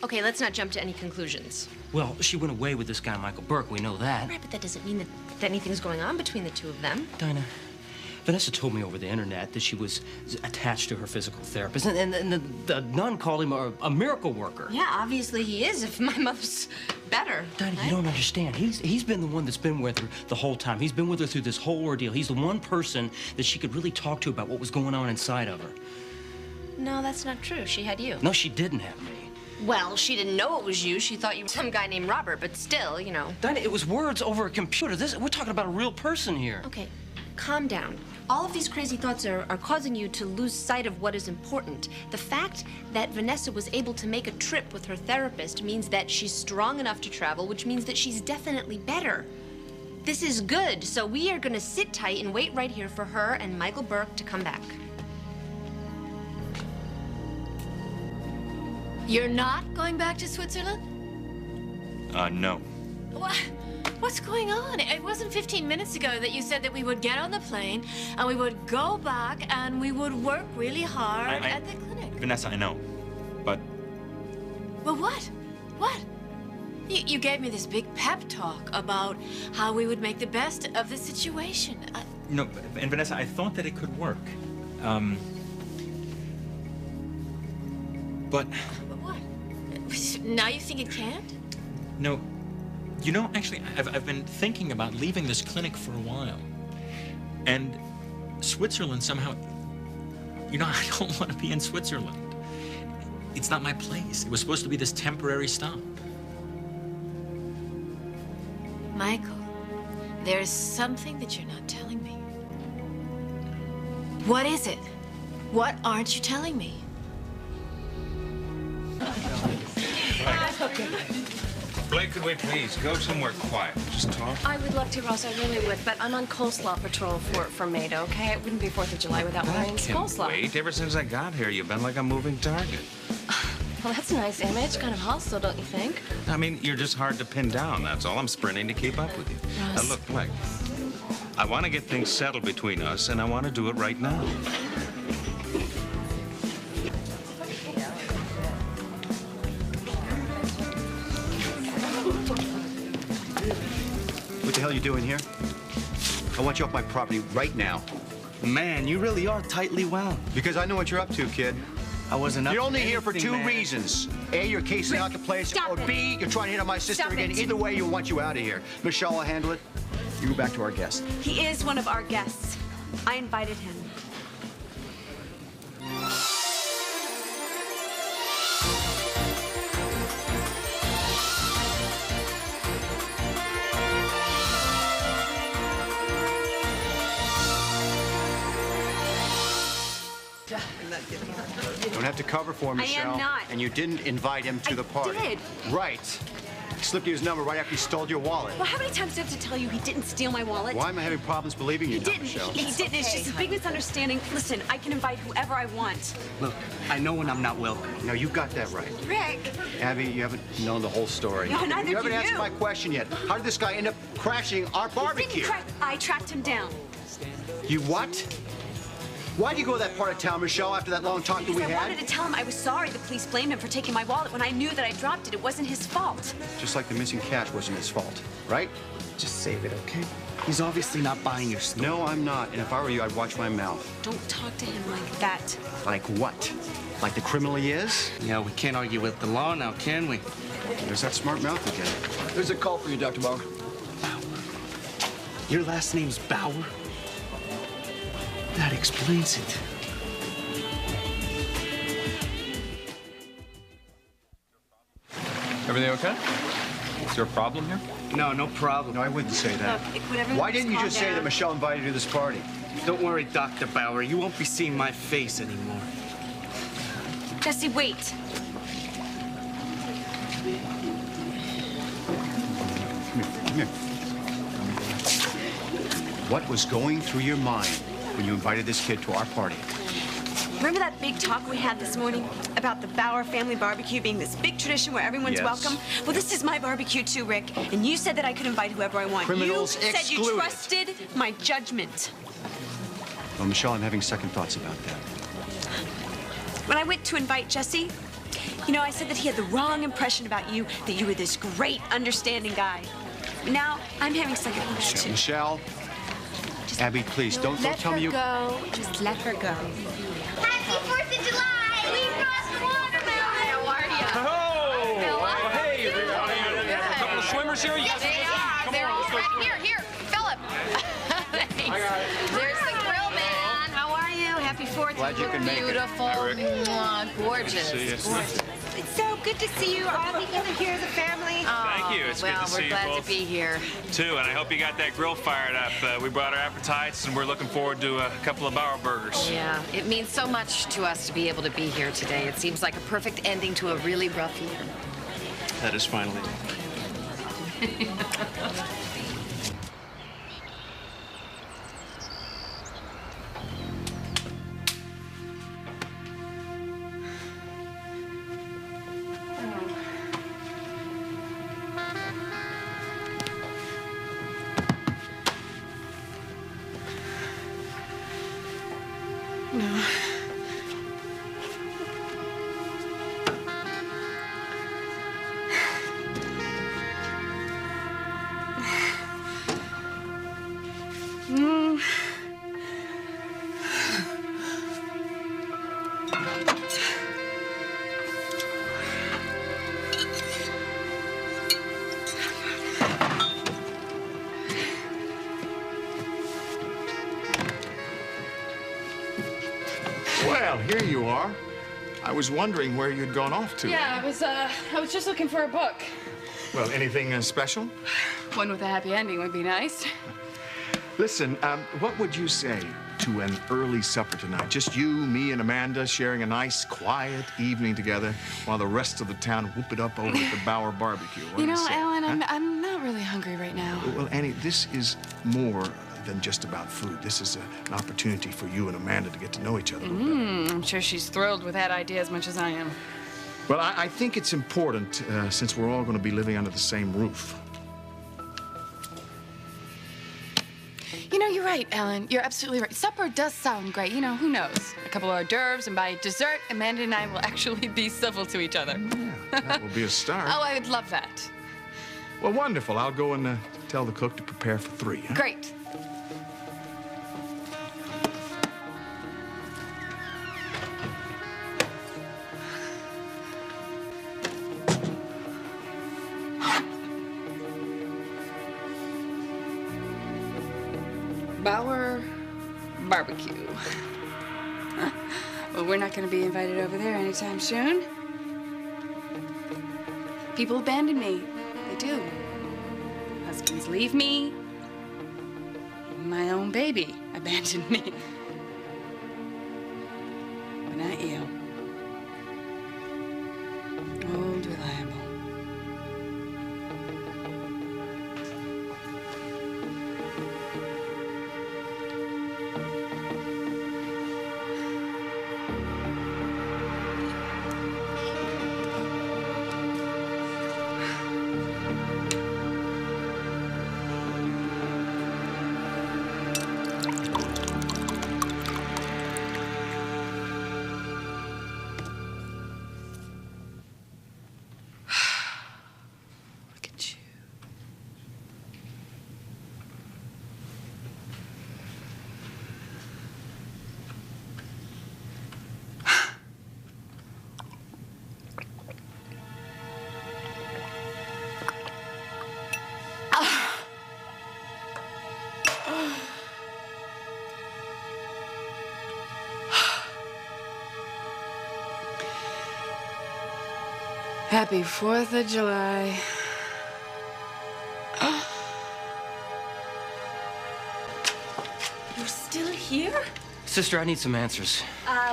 Okay, let's not jump to any conclusions. Well, she went away with this guy, Michael Burke. We know that. Right, but that doesn't mean that anything's going on between the two of them. Dinah, Vanessa told me over the internet that she was attached to her physical therapist, and the nun called him a miracle worker. Yeah, obviously he is if my mother's better. Dinah, right? you don't understand. He's been the one that's been with her the whole time. He's been with her through this whole ordeal. He's the one person that she could really talk to about what was going on inside of her. No, that's not true. She had you. No, she didn't have me. Well, she didn't know it was you. She thought you were some guy named Robert, but still, you know. Dinah, it was words over a computer. We're talking about a real person here. Okay, calm down. All of these crazy thoughts are causing you to lose sight of what is important. The fact that Vanessa was able to make a trip with her therapist means that she's strong enough to travel, which means that she's definitely better. This is good, so we are gonna sit tight and wait right here for her and Michael Burke to come back. You're not going back to Switzerland? No. What's going on? It wasn't 15 minutes ago that you said that we would get on the plane and we would go back and we would work really hard at the clinic. Vanessa, I know, but... Well, what? What? You gave me this big pep talk about how we would make the best of the situation. No, and Vanessa, I thought that it could work. But... What? Now you think it can't? No. You know, actually, I've been thinking about leaving this clinic for a while. And Switzerland somehow... You know, I don't want to be in Switzerland. It's not my place. It was supposed to be this temporary stop. Michael, there's something that you're not telling me. What is it? What aren't you telling me? Blake, could we please go somewhere quiet? Just talk. I would love to, Ross. I really would. But I'm on coleslaw patrol for Maida, okay? It wouldn't be 4th of July without wearing coleslaw. Wait, ever since I got here, you've been like a moving target. Well, that's a nice image. Kind of hostile, don't you think? I mean, you're just hard to pin down, that's all. I'm sprinting to keep up with you. Ross. Look, Blake, I want to get things settled between us, and I want to do it right now. What the hell are you doing here? I want you off my property right now. Man, you really are tightly wound. Because I know what you're up to, kid. I wasn't up You're to only here for anything, two man. reasons. A, you're casing out the place, stop or it. B, you're trying to hit on my sister Stop again. it. Either way, you'll want you out of here. Michelle will handle it. You go back to our guest. He is one of our guests. I invited him. You don't have to cover for him, I am Michelle. not. And you didn't invite him to the party. did. Right. Slipped you his number right after he stole your wallet. Well, how many times do I have to tell you he didn't steal my wallet? Why am I having problems believing you He now, didn't. Michelle? He didn't. It's just a big misunderstanding. Listen, I can invite whoever I want. Look, I know when I'm not welcome. No, you got that right. Rick. Abby, you haven't known the whole story. No, neither you haven't do answered you. my question yet. How did this guy end up crashing our barbecue? I tracked him down. You what? Why'd you go to that part of town, Michelle, after that long talk that we Because I had? wanted to tell him I was sorry the police blamed him for taking my wallet when I knew that I dropped it. It wasn't his fault. Just like the missing cash wasn't his fault, right? Just save it, okay? He's obviously not buying your stuff. No, I'm not. And if I were you, I'd watch my mouth. Don't talk to him like that. Like what? Like the criminal he is? Yeah, we can't argue with the law now, can we? There's that smart mouth again. There's a call for you, Dr. Bauer. Bauer. Your last name's Bauer? That explains it. Everything okay? Is there a problem here? No, no problem. No, I wouldn't say that. Look, would everyone Why didn't you calm just say down? that Michelle invited you to this party? Don't worry, Dr. Bauer. You won't be seeing my face anymore. Jesse, wait. Come here. What was going through your mind when you invited this kid to our party? Remember that big talk we had this morning about the Bauer family barbecue being this big tradition where everyone's Yes. welcome? Well, this is my barbecue too, Rick. And you said that I could invite whoever I want. Criminals you said you excluded. trusted my judgment. Well, Michelle, I'm having second thoughts about that. When I went to invite Jesse, You know, I said that he had the wrong impression about you, that you were this great, understanding guy. Now, I'm having second thoughts, too. Michelle. Abby, please, don't tell me you... Go. Just let her go. Happy 4th of July! We brought the watermelon! How are you? Oh! Hey, a couple of swimmers here? Yes, they are. They're all right here. Here, Philip. Thanks. There's the grill man. How are you? Happy 4th. Glad you can make it. Beautiful. Mwah, gorgeous. Gorgeous. It's so good to see you all together here as a family. Thank you. It's good to see we're you glad both. to be here. Too, and I hope you got that grill fired up. We brought our appetites, and we're looking forward to a couple of Bauer burgers. Yeah, it means so much to us to be able to be here today. It seems like a perfect ending to a really rough year. That is finally. No. Well, here you are. I was wondering where you'd gone off to. Yeah, I was just looking for a book. Well, anything special? One with a happy ending would be nice. Listen, what would you say to an early supper tonight? Just you, me, and Amanda sharing a nice, quiet evening together while the rest of the town whoop it up over at the Bauer barbecue. What You do know, say? Alan, Huh? I'm not really hungry right now. Well, Annie, this is more than just about food. This is an opportunity for you and Amanda to get to know each other a little better. I'm sure she's thrilled with that idea as much as I am. Well, I think it's important, since we're all going to be living under the same roof. You know, you're right, Alan. You're absolutely right. Supper does sound great. You know, who knows? A couple of hors d'oeuvres, and by dessert, Amanda and I will actually be civil to each other. Yeah, that will be a start. Oh, I would love that. Well, wonderful. I'll go and tell the cook to prepare for 3. Huh? Great. Bauer Barbecue. Well, we're not going to be invited over there anytime soon. People abandon me. They do. Husbands leave me. My own baby abandoned me. But not you. Old reliable. Happy 4th of July. You're still here? Sister, I need some answers.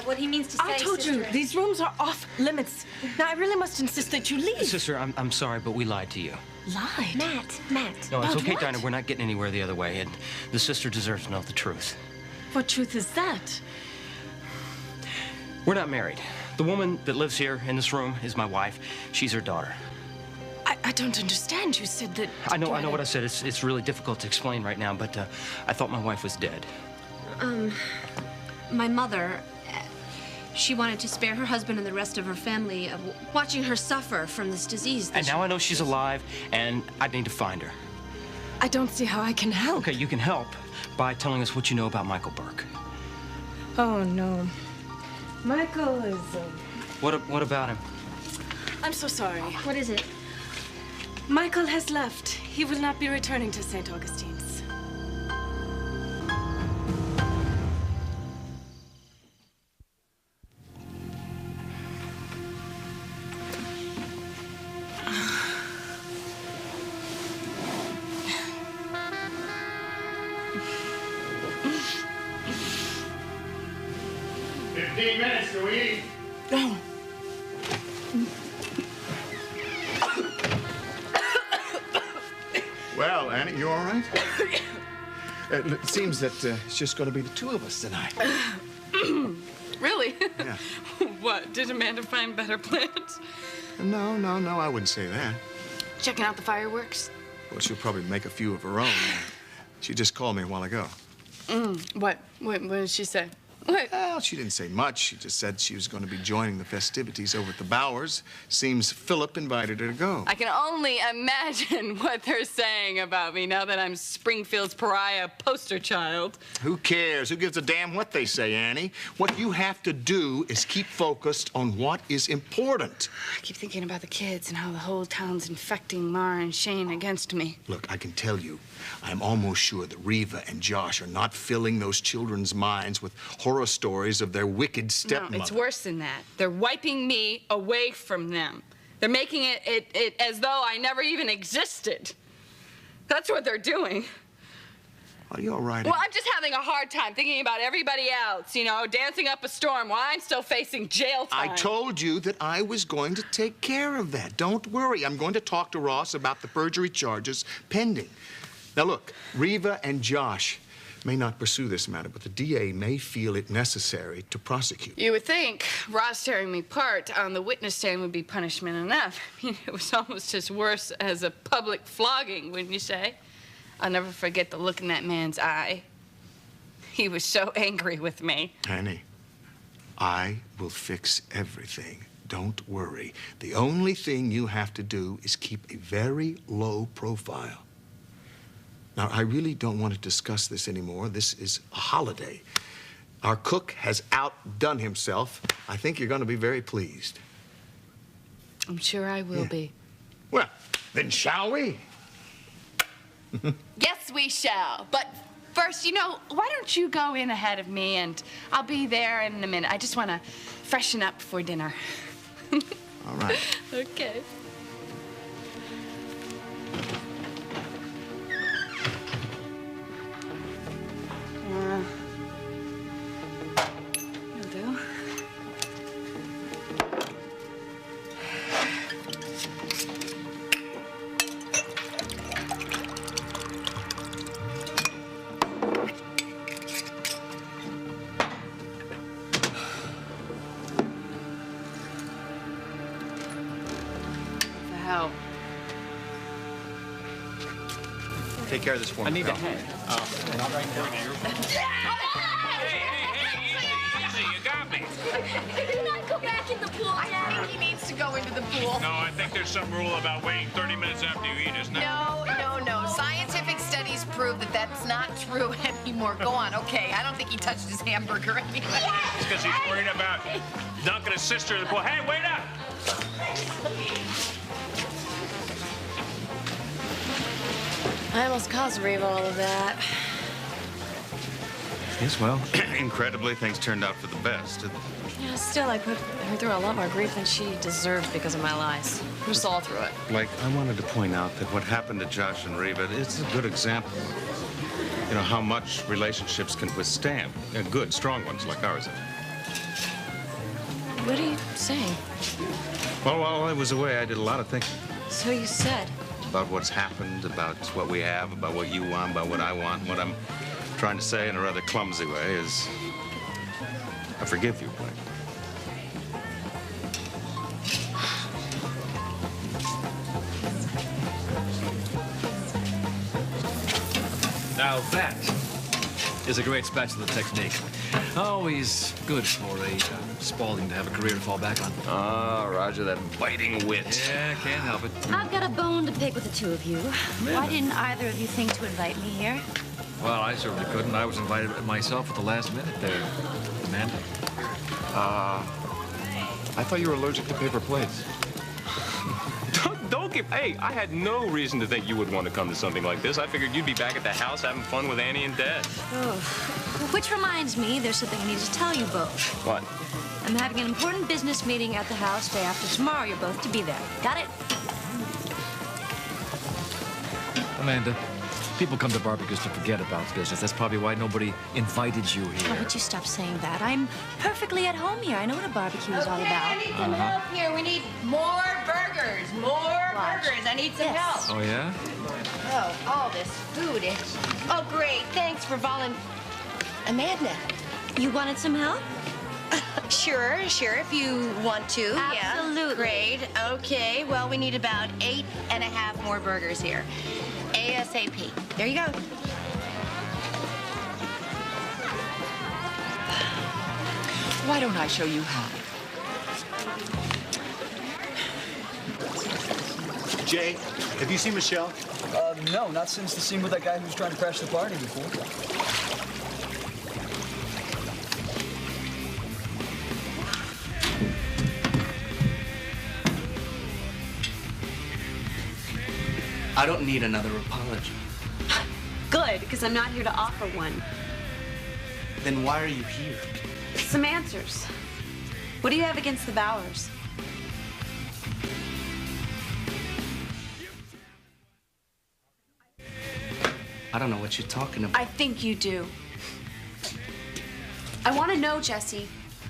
What he means to say, I told you, sister. these rooms are off limits. Now, I really must insist that you leave. Sister, I'm sorry, but we lied to you. Lied? Matt. No, it's About okay, what? Dinah. We're not getting anywhere the other way, and the sister deserves to know the truth. What truth is that? We're not married. The woman that lives here in this room is my wife. She's her daughter. I don't understand. You said that... I know what I said. It's really difficult to explain right now, but I thought my wife was dead. My mother, She wanted to spare her husband and the rest of her family of watching her suffer from this disease. And now I know she's alive, and I need to find her. I don't see how I can help. Okay, you can help by telling us what you know about Michael Burke. Oh, no. Michael is... What about him? I'm so sorry. What is it? Michael has left. He will not be returning to St. Augustine's. Minutes to eat. Oh. Well, Annie, you all right? It seems that it's just going to be the two of us tonight. Really? Yeah. What? Did Amanda find better plans? No, I wouldn't say that. Checking out the fireworks? Well, she'll probably make a few of her own. She just called me a while ago. What did she say? What? Well, she didn't say much. She just said she was going to be joining the festivities over at the Bowers. Seems Philip invited her to go. I can only imagine what they're saying about me now that I'm Springfield's pariah poster child. Who cares? Who gives a damn what they say, Annie? What you have to do is keep focused on what is important. I keep thinking about the kids and how the whole town's infecting Mara and Shane against me. Look, I can tell you, I'm almost sure that Reva and Josh are not filling those children's minds with horror stories of their wicked stepmother. No, it's worse than that. They're wiping me away from them. They're making it as though I never even existed. That's what they're doing. Are you all right? Well, I'm just having a hard time thinking about everybody else, you know, dancing up a storm while I'm still facing jail time. I told you that I was going to take care of that. Don't worry. I'm going to talk to Ross about the perjury charges pending. Now, look, Reva and Josh may not pursue this matter, but the DA may feel it necessary to prosecute. You would think Ross tearing me apart on the witness stand would be punishment enough. I mean, it was almost as worse as a public flogging, wouldn't you say? I'll never forget the look in that man's eye. He was so angry with me. Annie, I will fix everything. Don't worry. The only thing you have to do is keep a very low profile. Now, I really don't want to discuss this anymore. This is a holiday. Our cook has outdone himself. I think you're going to be very pleased. I'm sure I will be. Well, then shall we? Yes, we shall. But first, you know, why don't you go in ahead of me and I'll be there in a minute. I just want to freshen up before dinner. All right. Okay. Will do. How? Take care of this for me. I need pal. a hand. Not right now. Easy, you got me. Can I go back in the pool, Daddy? He needs to go into the pool. No, I think there's some rule about waiting 30 minutes after you eat, isn't there? No. Scientific studies prove that that's not true anymore. Go on, okay. I don't think he touched his hamburger anyway. It's because he's worried about dunking his sister in the pool. Hey, wait up! I almost caused Reva all of that. Yes, well, incredibly, things turned out for the best. Yeah, still, I put her through a lot more grief than she deserved because of my lies. We're just all through it. Like, I wanted to point out that what happened to Josh and Reva, it's a good example of, you know, how much relationships can withstand. Good, strong ones like ours. What are you saying? Well, while I was away, I did a lot of thinking So you said. about what's happened, about what we have, about what you want, about what I want. What I'm trying to say in a rather clumsy way is, I forgive you, Blake. Now that is a great spatula technique. Always good for a Spaulding to have a career to fall back on. Ah, Roger, that biting wit. Yeah, can't help it. I've got a bone to pick with the two of you. Why didn't either of you think to invite me here? Well, I certainly couldn't. I was invited myself at the last minute there, Amanda. I thought you were allergic to paper plates. Don't give... Hey, I had no reason to think you would want to come to something like this. I figured you'd be back at the house having fun with Annie and Dad. Oh. Which reminds me, there's something I need to tell you both. What? I'm having an important business meeting at the house day after tomorrow. You're both to be there. Got it? Amanda, people come to barbecues to forget about business. That's probably why nobody invited you here. Oh, would you stop saying that? I'm perfectly at home here. I know what a barbecue is all about. I need some help here. We need more burgers. More burgers. I need some help. Oh, yeah? Oh, all this food. Oh, great. Thanks for Amanda. You wanted some help? Sure, if you want to. Absolutely. Yeah. Great. Okay, well, we need about 8.5 more burgers here. ASAP. There you go. Why don't I show you how? Jay, have you seen Michelle? No, not since the scene with that guy who was trying to crash the party before. I don't need another apology. Good, because I'm not here to offer one. Then why are you here? Some answers. What do you have against the Bowers? I don't know what you're talking about. I think you do. I want to know, Jesse,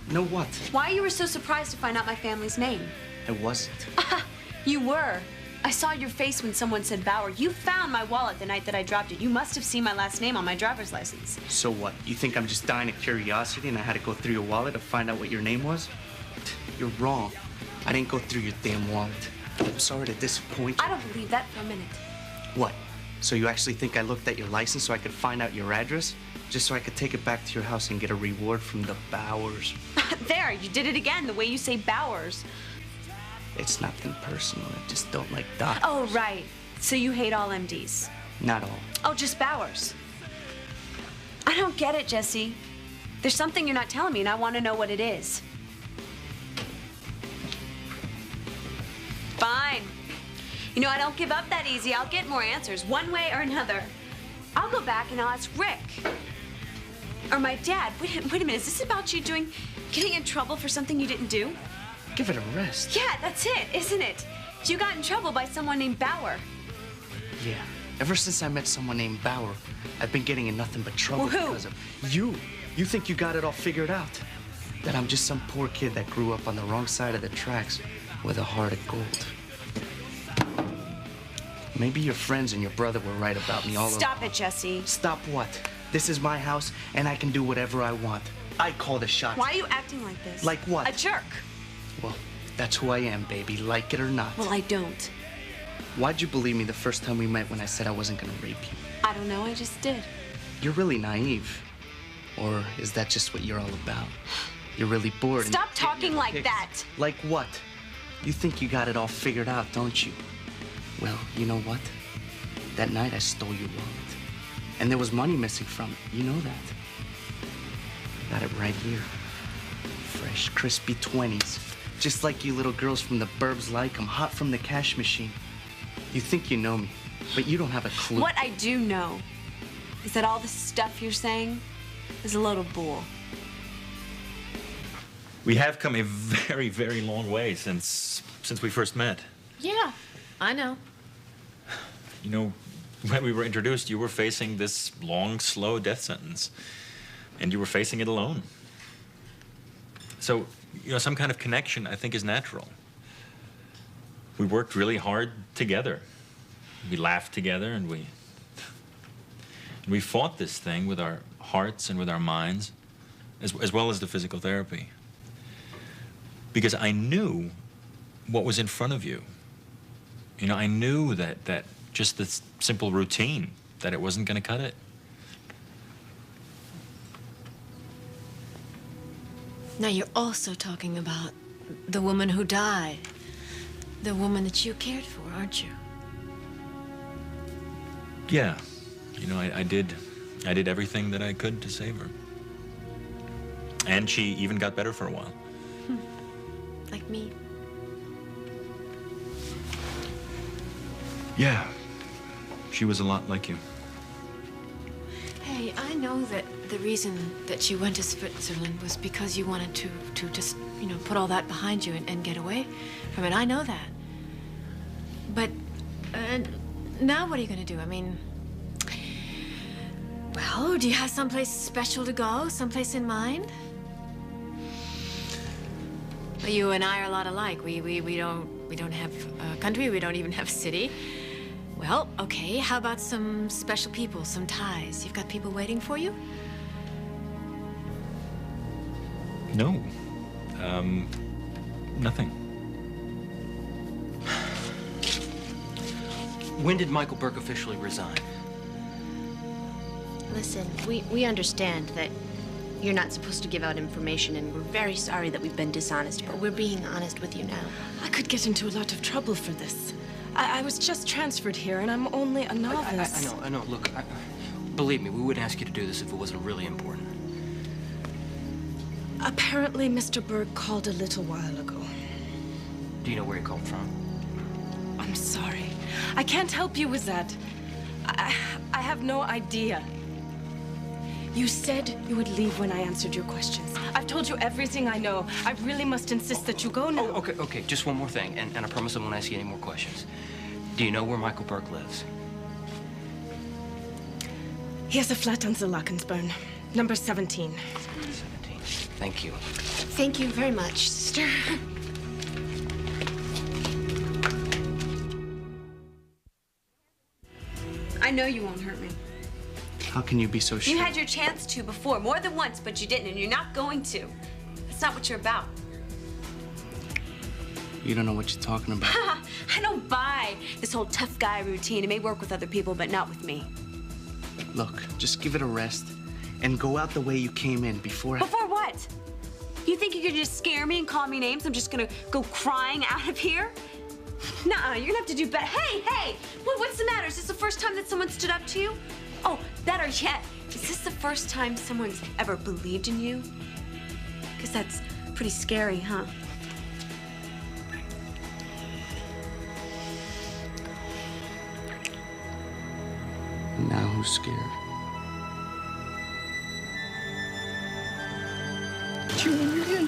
Know what? why you were so surprised to find out my family's name. I wasn't. You were. I saw your face when someone said Bauer. You found my wallet the night that I dropped it. You must have seen my last name on my driver's license. So what? You think I'm just dying of curiosity and I had to go through your wallet to find out what your name was? You're wrong. I didn't go through your damn wallet. I'm sorry to disappoint you. I don't believe that for a minute. What? So you actually think I looked at your license so I could find out your address? Just so I could take it back to your house and get a reward from the Bowers? There, you did it again, the way you say Bowers. It's nothing personal. I just don't like doctors. Oh, right. So you hate all MDs? Not all. Oh, just Bowers. I don't get it, Jesse. There's something you're not telling me, and I want to know what it is. Fine. You know, I don't give up that easy. I'll get more answers, one way or another. I'll go back and I'll ask Rick. Or my dad. Wait a minute, is this about you getting in trouble for something you didn't do? Give it a rest. Yeah, that's it, isn't it? You got in trouble by someone named Bauer. Yeah. Ever since I met someone named Bauer, I've been getting in nothing but trouble Well, who? because of you. You think you got it all figured out. That I'm just some poor kid that grew up on the wrong side of the tracks with a heart of gold. Maybe your friends and your brother were right about me all along. Stop it, Jesse. Stop what? This is my house, and I can do whatever I want. I call the shots. Why are you acting like this? Like what? A jerk. Well, that's who I am, baby, like it or not. Well, I don't. Why'd you believe me the first time we met when I said I wasn't gonna rape you? I don't know, I just did. You're really naive. Or is that just what you're all about? You're really bored. Stop talking like that. Like what? You think you got it all figured out, don't you? Well, you know what? That night I stole your wallet. And there was money missing from it. You know that. Got it right here. Fresh, crispy 20s. Just like you little girls from the burbs like 'em, hot from the cash machine. You think you know me, but you don't have a clue. What I do know is that all this stuff you're saying is a load of bull. We have come a very, very long way since we first met. Yeah, I know. You know, when we were introduced, you were facing this long, slow death sentence. And you were facing it alone. So, you know, some kind of connection, I think, is natural. We worked really hard together. We laughed together, and we fought this thing with our hearts and with our minds, as well as the physical therapy. Because I knew what was in front of you. You know, I knew that just this simple routine, that it wasn't going to cut it. Now, you're also talking about the woman who died. The woman that you cared for, aren't you? Yeah. You know, I did everything that I could to save her. And she even got better for a while. Like me. Yeah. She was a lot like you. Hey, I know that the reason that you went to Switzerland was because you wanted to just, you know, put all that behind you and get away from it. I know that. But now what are you going to do? I mean, well, do you have someplace special to go? Someplace in mind? Well, you and I are a lot alike. We don't have a country. We don't even have a city. Well, okay, how about some special people, some ties? You've got people waiting for you? No. Nothing. When did Michael Burke officially resign? Listen, we understand that you're not supposed to give out information, and we're very sorry that we've been dishonest, but we're being honest with you now. I could get into a lot of trouble for this. I was just transferred here, and I'm only a novice. I know. Look, believe me, we wouldn't ask you to do this if it wasn't really important. Apparently, Mr. Burke called a little while ago. Do you know where he called from? I'm sorry. I can't help you with that. I have no idea. You said you would leave when I answered your questions. I've told you everything I know. I really must insist that you go now. Oh, okay. Just one more thing, and I promise I won't ask you any more questions. Do you know where Michael Burke lives? He has a flat on Zillakensburn, number 17. 17. Thank you. Thank you very much, sister. I know you won't hurt me. How can you be so sure? You had your chance to before, more than once, but you didn't, and you're not going to. That's not what you're about. You don't know what you're talking about. I don't buy this whole tough guy routine. It may work with other people, but not with me. Look, just give it a rest and go out the way you came in before. Before what? You think you could just scare me and call me names? I'm just gonna go crying out of here? Nuh-uh, you're gonna have to do better. Hey! What's the matter? Is this the first time that someone stood up to you? Oh, better yet, is this the first time someone's ever believed in you? Because that's pretty scary, huh? Now who's scared?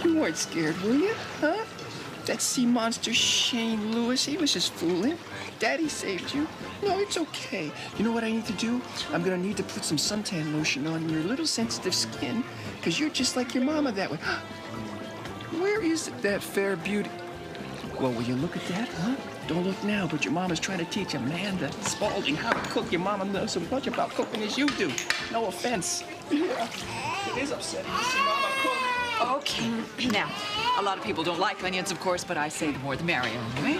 You weren't scared, were you? Huh? That sea monster Shane Lewis, he was just fooling. Daddy saved you. No, it's okay. You know what I need to do? I'm gonna need to put some suntan lotion on your little sensitive skin, because you're just like your mama that way. Where is that fair beauty? Well, will you look at that, huh? Don't look now, but your mama's trying to teach Amanda Spaulding how to cook. Your mama knows as much about cooking as you do. No offense. Yeah, it is upsetting to see mama cook. Okay. Now, a lot of people don't like onions, of course, but I say the more the merrier, anyway.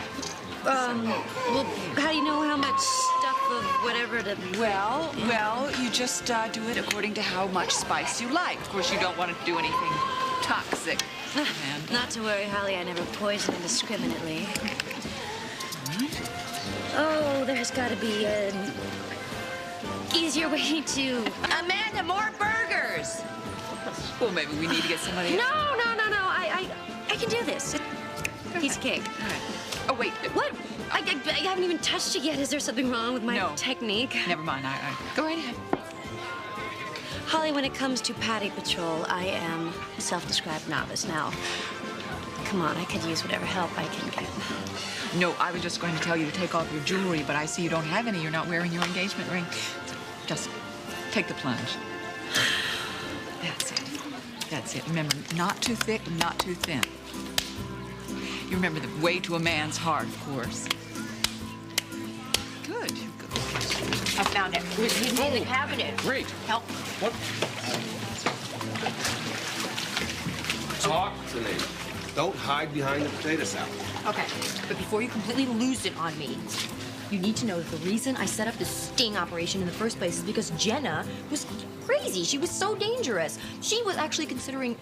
Well, how do you know how much stuff of whatever to... Well, you just do it according to how much spice you like. Of course, you don't want to do anything toxic. Not to worry, Holly, I never poison indiscriminately. Oh, there's got to be an easier way to... Amanda, more burgers! Well, maybe we need to get somebody else. No. I can do this. Piece of cake. All right. Oh, wait. What? I haven't even touched it yet. Is there something wrong with my technique? Never mind. Go right ahead. Holly, when it comes to Patty Patrol, I am a self-described novice. Now, come on, I could use whatever help I can get. No, I was just going to tell you to take off your jewelry, but I see you don't have any. You're not wearing your engagement ring. Just take the plunge. That's it. That's it. Remember, not too thick, not too thin. You remember the way to a man's heart, of course. Good. I found it. It was hidden in the cabinet. Great. Help. What? Talk to me. Don't hide behind the potato salad. Okay, but before you completely lose it on me, you need to know that the reason I set up this sting operation in the first place is because Jenna was crazy. She was so dangerous. She was actually considering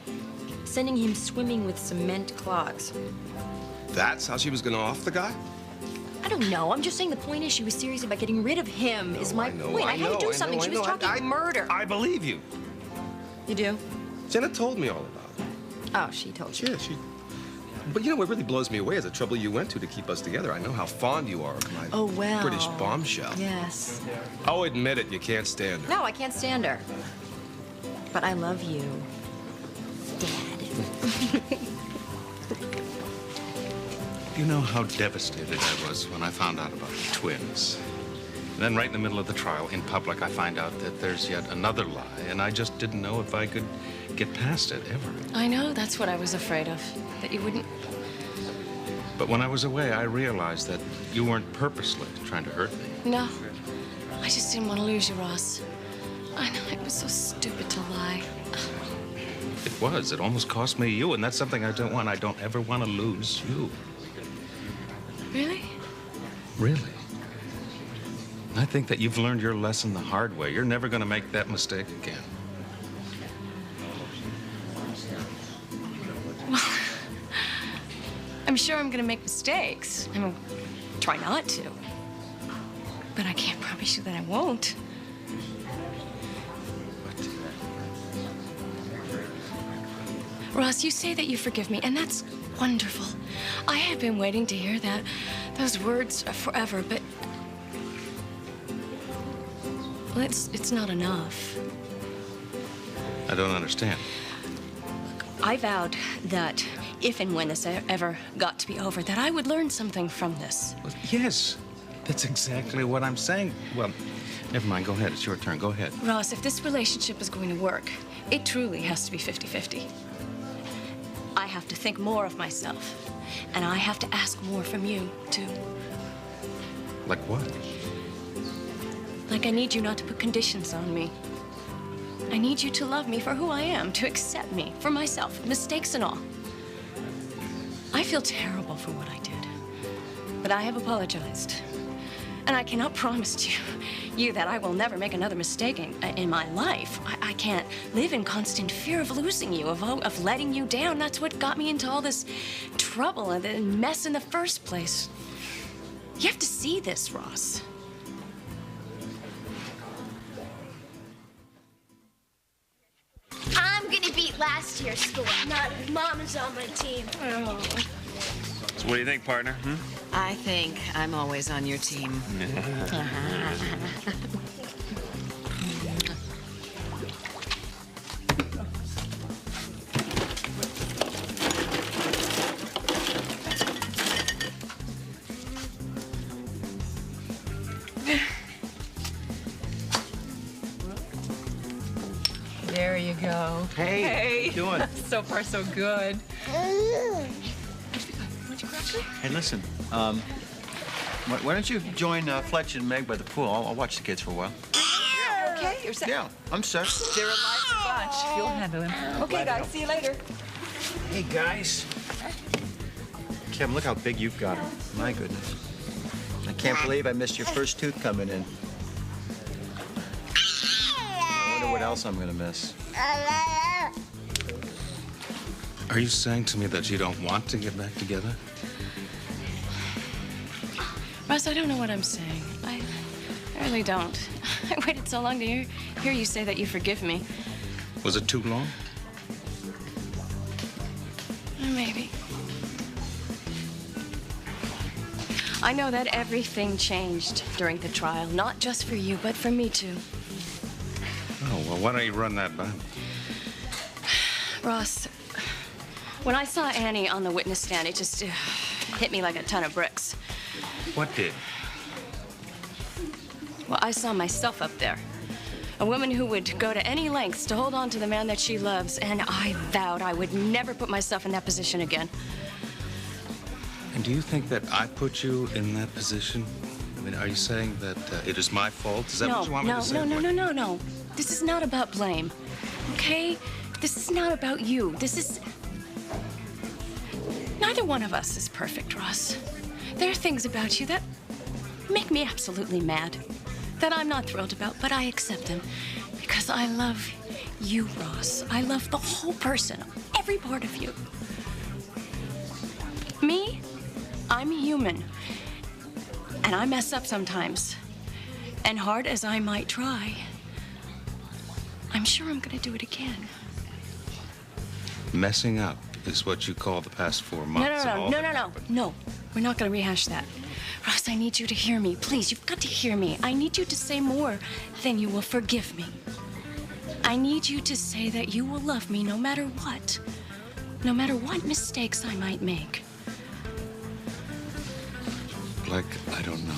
sending him swimming with cement clogs. That's how she was gonna off the guy? I don't know. I'm just saying the point is she was serious about getting rid of him, is my point. I had to do something. She was talking murder. I believe you. You do? Jenna told me all about it. Oh, she told you. Yeah, she... But you know what really blows me away is the trouble you went to keep us together. I know how fond you are of my British bombshell. Yes. Oh, admit it, you can't stand her. No, I can't stand her. But I love you, Dad. You know how devastated I was when I found out about the twins. And then right in the middle of the trial, in public, I find out that there's yet another lie, and I just didn't know if I could get past it, ever. I know, that's what I was afraid of, that you wouldn't. But when I was away, I realized that you weren't purposely trying to hurt me. No, I just didn't want to lose you, Ross. I know, it was so stupid to lie. It was. It almost cost me you, and that's something I don't want. I don't ever want to lose you. Really? Really? I think that you've learned your lesson the hard way. You're never going to make that mistake again. Well, I'm sure I'm going to make mistakes. I'm going to try not to. But I can't promise you that I won't. Ross, you say that you forgive me, and that's wonderful. I have been waiting to hear those words forever, but well, it's not enough. I don't understand. I vowed that if and when this ever got to be over, that I would learn something from this. Well, yes, that's exactly what I'm saying. Well, never mind. Go ahead. It's your turn. Go ahead. Ross, if this relationship is going to work, it truly has to be 50-50. I have to think more of myself, and I have to ask more from you, too. Like what? Like I need you not to put conditions on me. I need you to love me for who I am, to accept me for myself, mistakes and all. I feel terrible for what I did, but I have apologized. And I cannot promise to you that I will never make another mistake in my life. I can't live in constant fear of losing you, of letting you down. That's what got me into all this trouble and the mess in the first place. You have to see this, Ross. I'm gonna beat last year's score. Not if Mom is on my team. So what do you think, partner? I think I'm always on your team. There you go. Hey, how you doing? So far, so good. Hey, listen, why don't you join Fletch and Meg by the pool? I'll watch the kids for a while. Okay, you're set. Yeah, I'm set. They're a lively bunch. You'll handle them. Okay, guys, see you later. Hey, guys. Kevin, look how big you've got him. My goodness. I can't believe I missed your first tooth coming in. I wonder what else I'm gonna miss. Are you saying to me that you don't want to get back together? Russ, I don't know what I'm saying. I really don't. I waited so long to hear you say that you forgive me. Was it too long? Maybe. I know that everything changed during the trial, not just for you, but for me, too. Oh, well, why don't you run that by me? Ross, when I saw Annie on the witness stand, it just hit me like a ton of bricks. What did? Well, I saw myself up there. A woman who would go to any lengths to hold on to the man that she loves, and I vowed I would never put myself in that position again. And do you think that I put you in that position? I mean, are you saying that it is my fault? Is that what you want me to say? No. This is not about blame, okay? This is not about you. This is... Neither one of us is perfect, Ross. There are things about you that make me absolutely mad, that I'm not thrilled about, but I accept them because I love you, Ross. I love the whole person, every part of you. Me, I'm human. And I mess up sometimes. And hard as I might try, I'm sure I'm gonna do it again. Messing up is what you call the past 4 months. No. We're not gonna rehash that. Ross, I need you to hear me. Please, you've got to hear me. I need you to say more than you will forgive me. I need you to say that you will love me no matter what. No matter what mistakes I might make. Like, I don't know.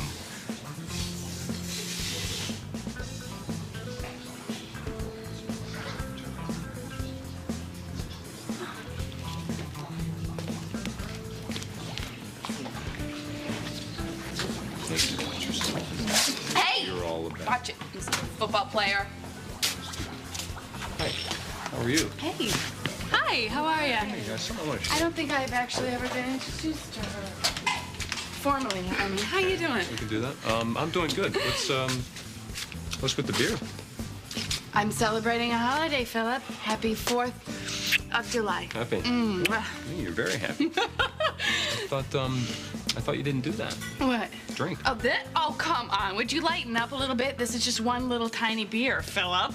Hey! You're all about. Watch it, Mr. Football player. Hey, how are you? Hey. Hi, how are you? Hey, someone want to I don't think I've actually ever been introduced to her. Formally, I mean. How you doing? We can do that. I'm doing good. What's with the beer? I'm celebrating a holiday, Philip. Happy 4th of July. Happy. You're very happy. I thought you didn't do that. What? Drink. Oh, this? Oh, come on. Would you lighten up a little bit? This is just one little tiny beer, Philip.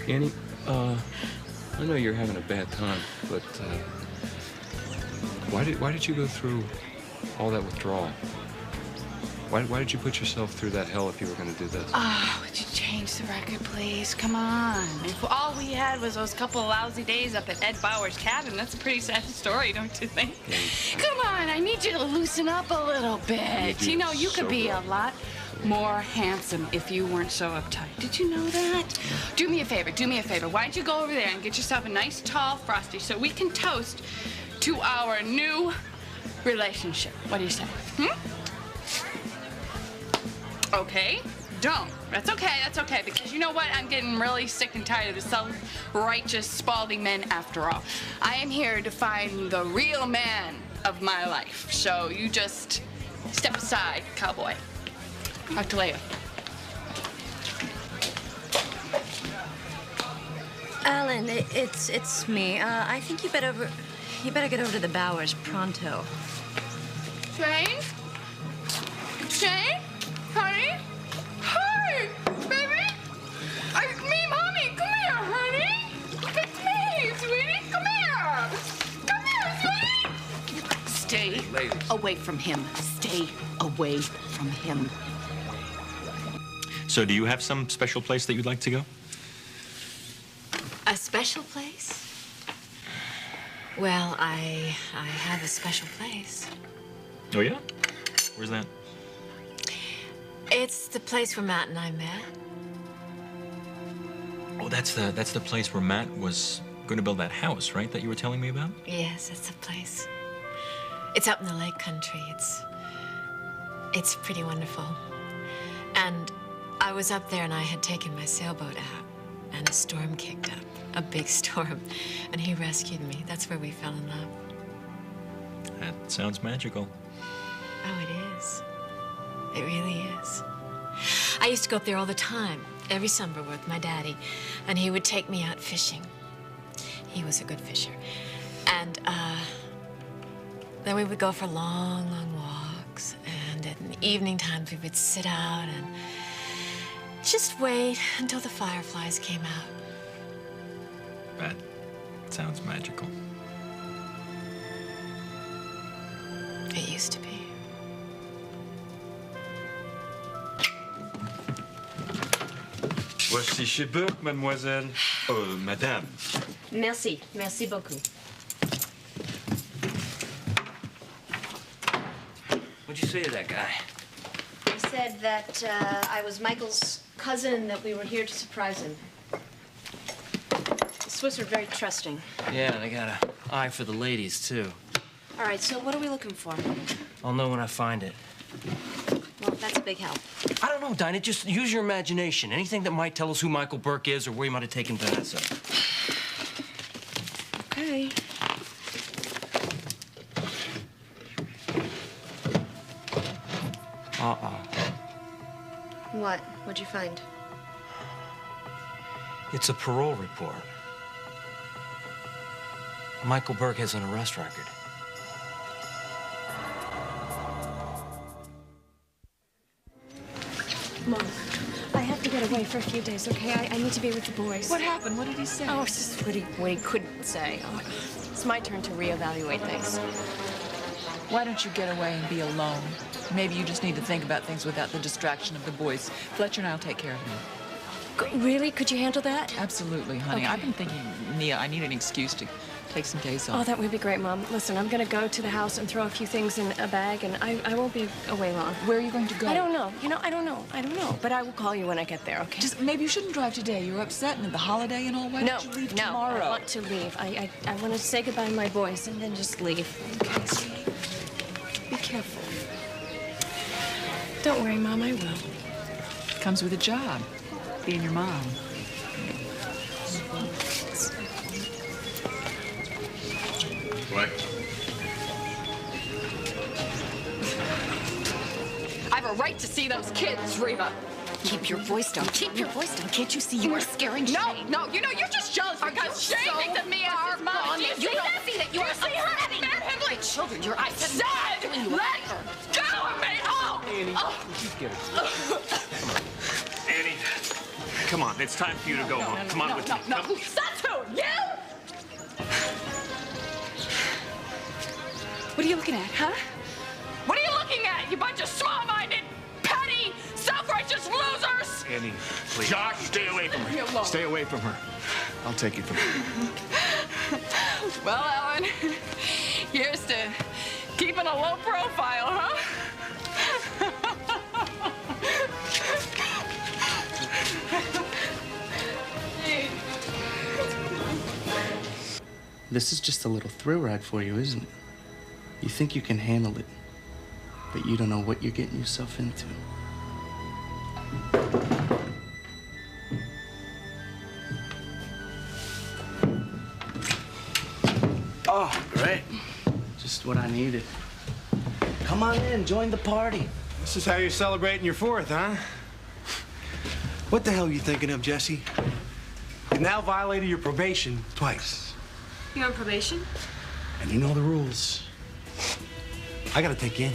Annie, I know you're having a bad time, but why did you go through all that withdrawal? Why did you put yourself through that hell if you were going to do this? Oh, would you change the record, please? Come on. If all we had was those couple of lousy days up at Ed Bauer's cabin, that's a pretty sad story, don't you think? Come on, I need you to loosen up a little bit. You know, you could be a lot more handsome if you weren't so uptight. Did you know that? Do me a favor. Why don't you go over there and get yourself a nice tall Frosty so we can toast to our new relationship. What do you say? Okay, don't. That's okay, because you know what? I'm getting really sick and tired of the self-righteous Spalding men after all. I am here to find the real man of my life. So you just step aside, cowboy. Talk to you later. Alan, it's me. I think you better get over to the Bowers pronto. Shane? Honey? Hi, baby? Me, Mommy, come here, honey. It's me, sweetie. Come here, sweetie. Stay away from him. Stay away from him. So do you have some special place that you'd like to go? A special place? Well, I have a special place. Oh, yeah? Where's that? It's the place where Matt and I met. Oh, that's the place where Matt was going to build that house, right? That you were telling me about? Yes, it's the place. It's up in the lake country. It's pretty wonderful. And I was up there and I had taken my sailboat out and a storm kicked up, a big storm, and he rescued me. That's where we fell in love. That sounds magical. Oh, it is. It really is. I used to go up there all the time, every summer with my daddy, and he would take me out fishing. He was a good fisher. And then we would go for long, long walks, and at the evening times we would sit out and just wait until the fireflies came out. That sounds magical. It used to be. Voici chez Burke, mademoiselle. Madame. Merci. Merci beaucoup. What'd you say to that guy? He said that I was Michael's cousin and that we were here to surprise him. The Swiss are very trusting. Yeah, they got an eye for the ladies, too. All right, so what are we looking for? I'll know when I find it. Well, that's a big help. I don't know, Dinah. Just use your imagination. Anything that might tell us who Michael Burke is or where he might have taken Vanessa. Okay. Uh-oh. What? What'd you find? It's a parole report. Michael Burke has an arrest record. Mom, I have to get away for a few days, okay? I need to be with the boys. What happened? What did he say? Oh, it's just what he couldn't say. Oh, it's my turn to reevaluate things. Why don't you get away and be alone? Maybe you just need to think about things without the distraction of the boys. Fletcher and I'll take care of them. Really? Could you handle that? Absolutely, honey. Okay. I've been thinking, Nia, I need an excuse to take some days off. Oh, that would be great, Mom. Listen, I'm gonna go to the house and throw a few things in a bag, and I won't be away long. Where are you going to go? I don't know. You know, I don't know. But I will call you when I get there, okay? Just maybe you shouldn't drive today. You're upset and the holiday and all. Why don't you leave tomorrow? I want to leave. I want to say goodbye to my boys and then just leave. Okay, sweetie? Be careful. Don't worry, Mom, I will. Comes with a job, being your mom. What? I have a right to see those kids, Reva. Keep your voice down. Keep your voice down. Can't you see you are scaring Shane? No, you know, you're just jealous because Shane thinks of me as his mom. Do you see that? that you are see her manhandling children. Your eyes Said, let go of me! Oh! Annie, oh. get it. Annie, come on. It's time for you to go home. Come on with me. No, that's who? You? What are you looking at, huh? What are you looking at, you bunch of small-minded, petty, self-righteous losers? Annie, please. Josh, stay away from her. Stay away from her. I'll take you from her. Well, Ellen, here's to keeping a low profile, huh? This is just a little thrill ride for you, isn't it? You think you can handle it, but you don't know what you're getting yourself into. Oh, great. Just what I needed. Come on in, join the party. This is how you're celebrating your 4th, huh? What the hell are you thinking of, Jesse? You've now violated your probation twice. You're on probation? And you know the rules. I gotta take you in.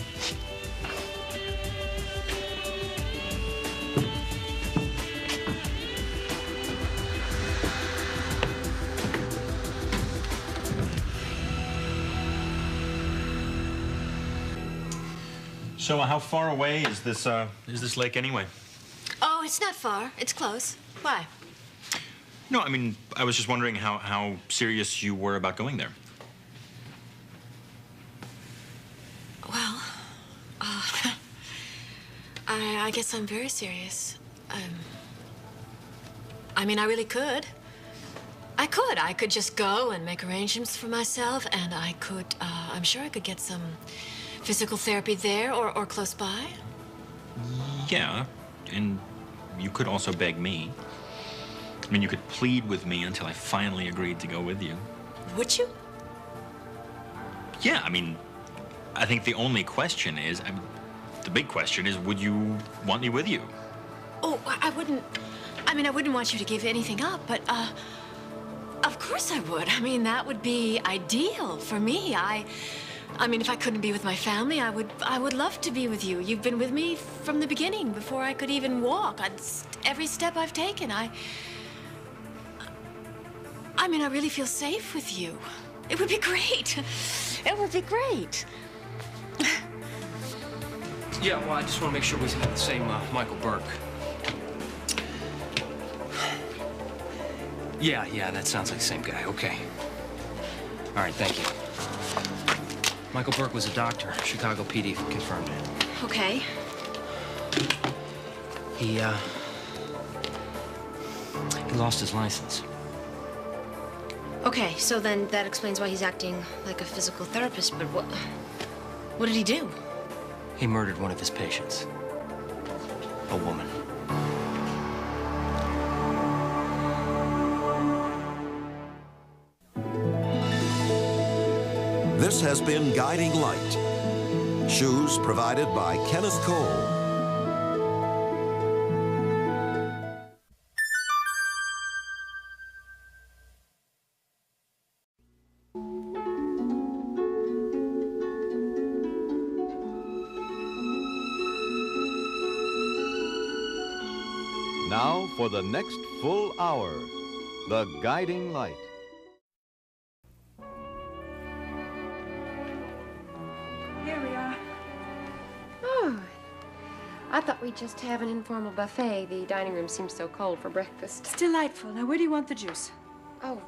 So, how far away is this lake anyway? Oh, it's not far. It's close. Why? No, I mean, I was just wondering how serious you were about going there. Well, I guess I'm very serious. I mean, I really could. I could just go and make arrangements for myself, and I could, I'm sure I could get some physical therapy there or close by. Yeah, and you could also beg me. I mean, you could plead with me until I finally agreed to go with you. Would you? Yeah, I mean, I think the only question is, the big question is, would you want me with you? Oh, I wouldn't want you to give anything up, but, of course I would. I mean, that would be ideal for me. I mean, if I couldn't be with my family, I would love to be with you. You've been with me from the beginning, before I could even walk. Every step I've taken, I mean, I really feel safe with you. It would be great. It would be great. Yeah, well, I just want to make sure we have the same Michael Burke. Yeah, that sounds like the same guy. Okay. All right, thank you. Michael Burke was a doctor. Chicago PD confirmed it. Okay. He lost his license. Okay, so then that explains why he's acting like a physical therapist, but what did he do? He murdered one of his patients. A woman. This has been Guiding Light. Shoes provided by Kenneth Cole. Now for the next full hour, The Guiding Light. Here we are. Oh, I thought we'd just have an informal buffet. The dining room seems so cold for breakfast. It's delightful. Now, where do you want the juice? Oh,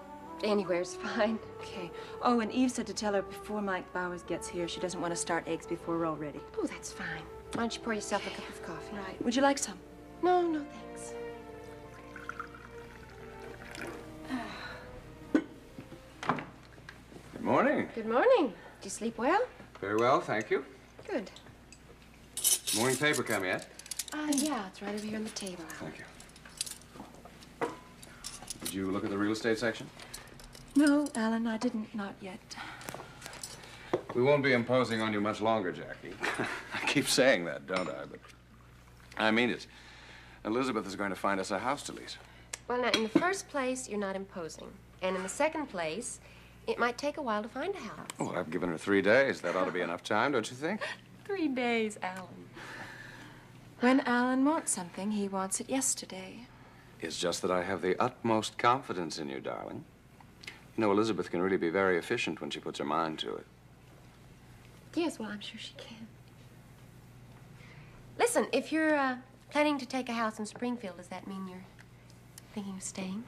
anywhere's fine. Okay. Oh, and Eve said to tell her before Mike Bowers gets here, she doesn't want to start eggs before we're all ready. Oh, that's fine. Why don't you pour yourself a cup of coffee? Right. Would you like some? No, no, thanks. Good morning. Good morning. Did you sleep well? Very well, thank you. Good. Morning paper come yet? Yeah, it's right over here on the table. Thank you. Did you look at the real estate section? No, Alan, I didn't. Not yet. We won't be imposing on you much longer, Jackie. I keep saying that, don't I? But I mean it. Elizabeth is going to find us a house to lease. Well, now, in the first place, you're not imposing. And in the second place, it might take a while to find a house. Well, I've given her 3 days. That ought to be enough time, don't you think? 3 days, Alan. When Alan wants something, he wants it yesterday. It's just that I have the utmost confidence in you, darling. You know, Elizabeth can really be very efficient when she puts her mind to it. Yes, well, I'm sure she can. Listen, if you're planning to take a house in Springfield, does that mean you're thinking of staying?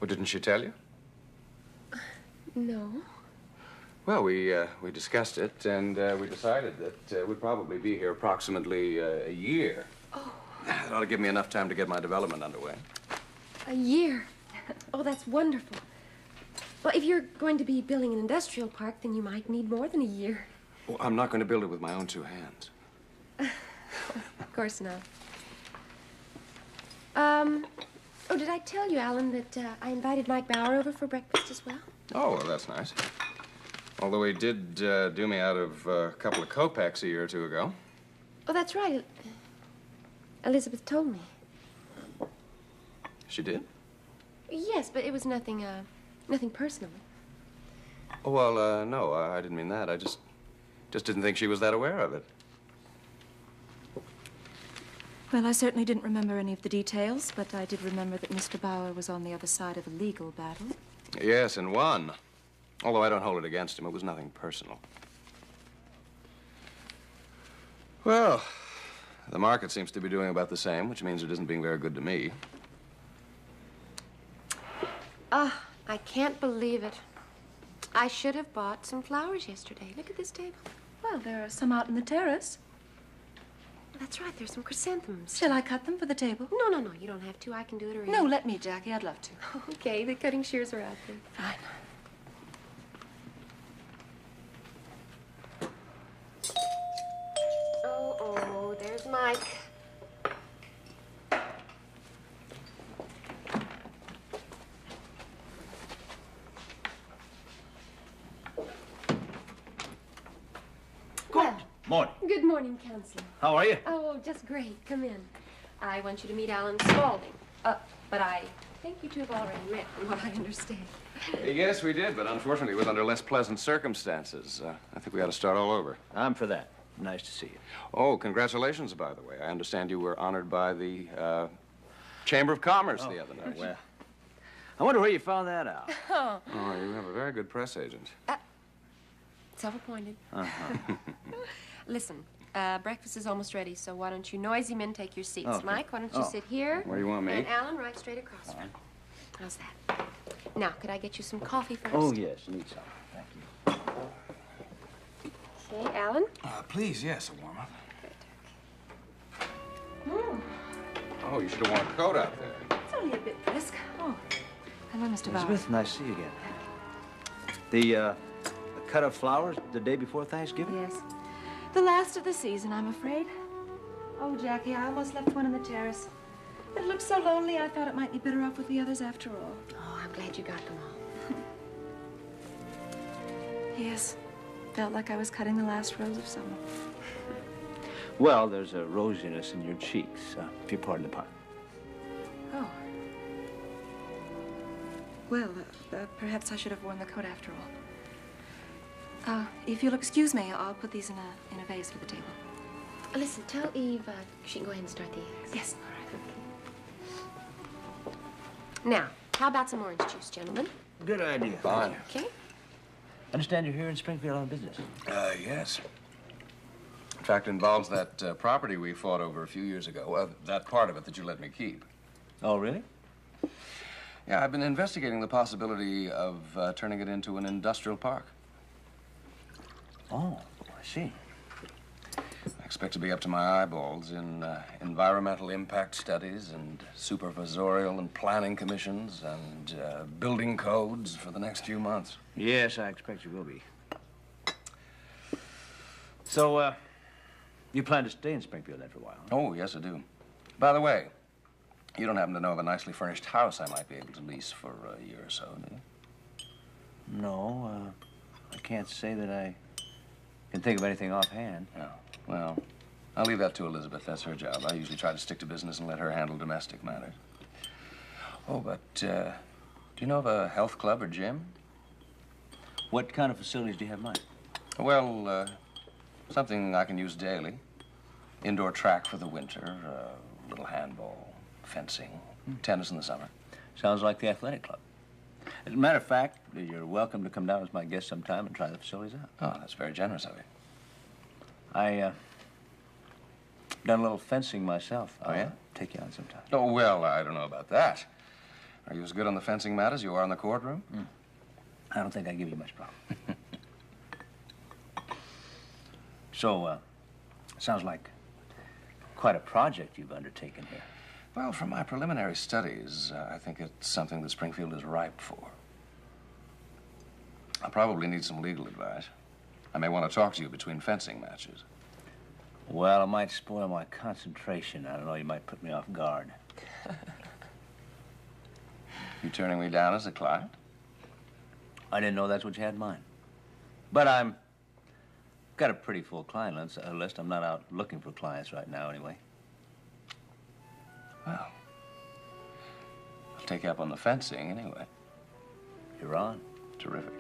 Well, didn't she tell you? No. Well, we discussed it, and we decided that we'd probably be here approximately a year. Oh. That ought to give me enough time to get my development underway. A year? Oh, that's wonderful. Well, if you're going to be building an industrial park, then you might need more than a year. Well, I'm not going to build it with my own 2 hands. Of course not. Oh, did I tell you, Alan, that I invited Mike Bauer over for breakfast as well? Oh, well, that's nice. Although he did do me out of a couple of kopecks a year or 2 ago. Oh, that's right. Elizabeth told me. She did? Yes, but it was nothing personal. Oh, well, no, I didn't mean that. I just didn't think she was that aware of it. Well, I certainly didn't remember any of the details, but I did remember that Mr. Bauer was on the other side of a legal battle. Yes, and won. Although I don't hold it against him. It was nothing personal. Well, the market seems to be doing about the same, which means it isn't being very good to me. Ah, I can't believe it. I should have bought some flowers yesterday. Look at this table. Well, there are some out in the terrace. That's right, there's some chrysanthemums. Shall I cut them for the table? No, no, no, you don't have to. I can do it or No, let me, Jackie. I'd love to. Okay, the cutting shears are out then. Fine. Oh, there's Mike. Morning. Good morning, Counselor. How are you? Oh, just great. Come in. I want you to meet Alan Spaulding. But I think you two have already met, from what I understand. Yes, we did, but unfortunately it was under less pleasant circumstances. I think we ought to start all over. I'm for that. Nice to see you. Oh, congratulations, by the way. I understand you were honored by the Chamber of Commerce the other night. Well, I wonder where you found that out. Oh. Oh, you have a very good press agent. Self-appointed. Uh-huh. Listen, breakfast is almost ready, so why don't you noisy men take your seats? Okay. Mike, why don't you sit here? Where do you want me? And Alan, right straight across from you. How's that? Now, could I get you some coffee first? Oh, yes. Need some. Thank you. Okay, Alan? Please, yes, a warm-up. Oh, you should have worn a coat out there. It's only a bit brisk. Oh, hello, Mr. Bauer. Elizabeth, nice to see you again. The cut of flowers the day before Thanksgiving? Yes. The last of the season, I'm afraid. Oh, Jackie, I almost left one on the terrace. It looked so lonely, I thought it might be better off with the others after all. Oh, I'm glad you got them all. Yes. Felt like I was cutting the last rose of summer. Well, there's a rosiness in your cheeks, if you pardon the pun. Oh. Well, perhaps I should have worn the coat after all. If you'll excuse me, I'll put these in a vase for the table. Listen, tell Eve she can go ahead and start the eggs. Yes. All right. Now, how about some orange juice, gentlemen? Good idea. Fine. Okay. Understand you're here in Springfield on business. Yes. In fact, it involves that property we fought over a few years ago. That part of it that you let me keep. Oh, really? Yeah, I've been investigating the possibility of turning it into an industrial park. Oh, I see. I expect to be up to my eyeballs in environmental impact studies and supervisorial and planning commissions and building codes for the next few months. Yes, I expect you will be. So, you plan to stay in Springfield then for a while? Huh? Oh, yes, I do. By the way, you don't happen to know of a nicely furnished house I might be able to lease for a year or so, do you? No, I can't say that I can think of anything offhand. No. Well, I'll leave that to Elizabeth. That's her job. I usually try to stick to business and let her handle domestic matters. Oh, but do you know of a health club or gym? What kind of facilities do you have in mind? Well, something I can use daily. Indoor track for the winter, a little handball, fencing, tennis in the summer. Sounds like the athletic club. As a matter of fact, you're welcome to come down as my guest sometime and try the facilities out. Oh, that's very generous of you. I, done a little fencing myself. Oh, yeah? I'll take you on sometime. Oh, well, I don't know about that. Are you as good on the fencing mat as you are in the courtroom? I don't think I give you much problem. So, sounds like quite a project you've undertaken here. Well, from my preliminary studies, I think it's something that Springfield is ripe for. I'll probably need some legal advice. I may want to talk to you between fencing matches. Well, it might spoil my concentration. I don't know, you might put me off guard. You turning me down as a client? I didn't know that's what you had in mind. But I'm got a pretty full client list. I'm not out looking for clients right now, anyway. Well, I'll take you up on the fencing anyway. You're on. Terrific.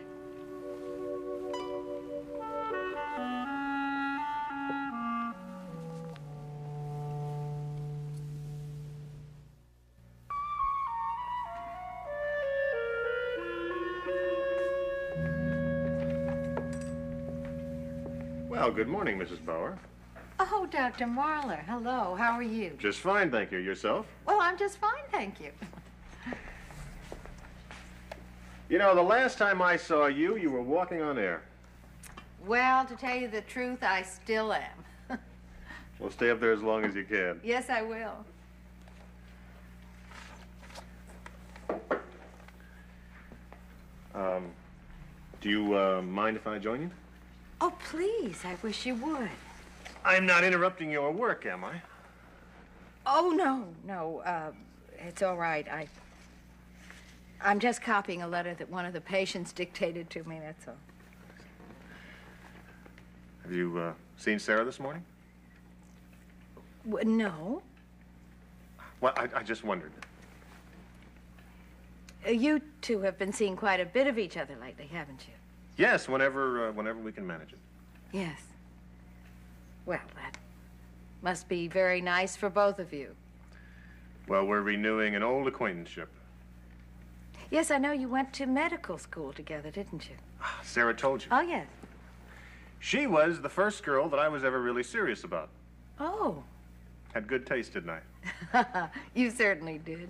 Well, good morning, Mrs. Bauer. Oh, Dr. Marler, hello. How are you? Just fine, thank you. Yourself? Well, I'm just fine, thank you. You know, the last time I saw you, you were walking on air. Well, to tell you the truth, I still am. Well, stay up there as long as you can. Yes, I will. Do you mind if I join you? Oh, please, I wish you would. I'm not interrupting your work, am I? Oh, no, it's all right. I'm just copying a letter that one of the patients dictated to me, that's all. Have you seen Sarah this morning? No. Well, I just wondered. You two have been seeing quite a bit of each other lately, haven't you? Yes, whenever we can manage it. Yes. Well, that must be very nice for both of you. Well, we're renewing an old acquaintanceship. Yes, I know you went to medical school together, didn't you? Sarah told you. Oh, yes. She was the first girl that I was ever really serious about. Oh. Had good taste, didn't I? You certainly did.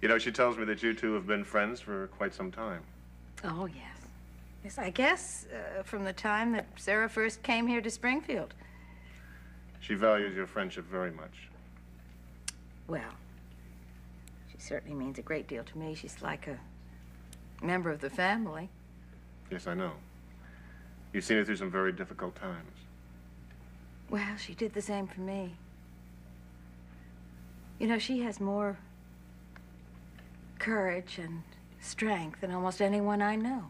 You know, she tells me that you two have been friends for quite some time. Oh, yes. Yes, I guess from the time that Sarah first came here to Springfield. She values your friendship very much. Well, she certainly means a great deal to me. She's like a member of the family. Yes, I know. You've seen her through some very difficult times. Well, she did the same for me. You know, she has more courage and strength than almost anyone I know.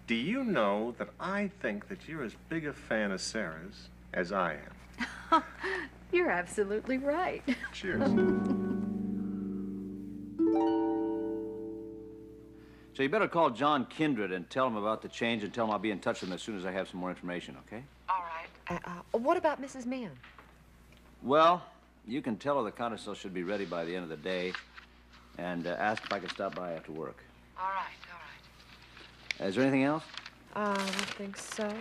Do you know that I think that you're as big a fan of Sarah's as I am? You're absolutely right. Cheers. So you better call John Kindred and tell him about the change and tell him I'll be in touch with him as soon as I have some more information, okay? All right. What about Mrs. Mann? Well, you can tell her the codicil should be ready by the end of the day, and ask if I can stop by after work. All right, all right. Is there anything else? I don't think so.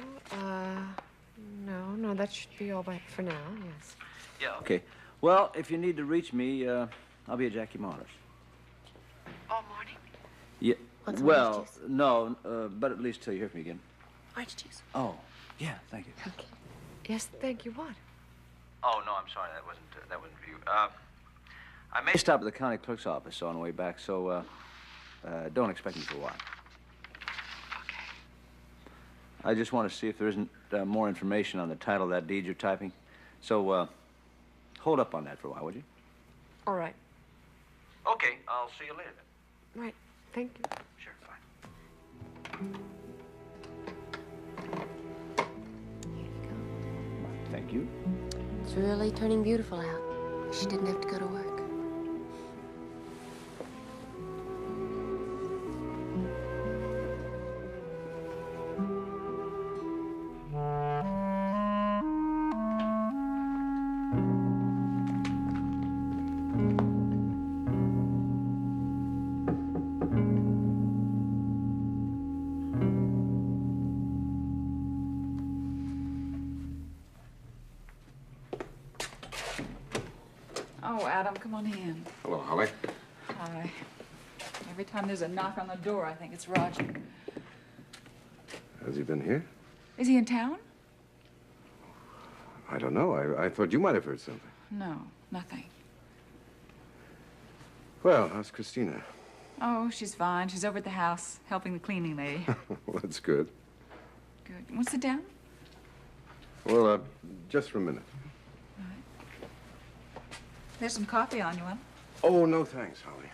No, that should be all right for now, yes. Yeah. Okay. Well, if you need to reach me, I'll be at Jackie Marler's. All morning? Yeah. Want some Well, orange juice? no, but at least till you hear from me again. Orange juice. Oh, yeah, thank you. Okay. Yes, thank you. What? Oh, no, I'm sorry. That wasn't for you. I may stop at the county clerk's office on the way back, so don't expect me for a while. Okay. I just want to see if there isn't more information on the title of that deed you're typing. So, hold up on that for a while, would you? All right. Okay, I'll see you later. Right. Thank you. Sure, fine. Thank you. It's really turning beautiful out. She didn't have to go to work. Oh, Adam, come on in. Hello, Holly. Hi. Every time there's a knock on the door, I think it's Roger. Has he been here? Is he in town? I don't know. I thought you might have heard something. No, nothing. Well, how's Christina? Oh, she's fine. She's over at the house helping the cleaning lady. Well, that's good. Good. You want to sit down? Well, just for a minute. There's some coffee on you, want? Oh, no thanks, Holly.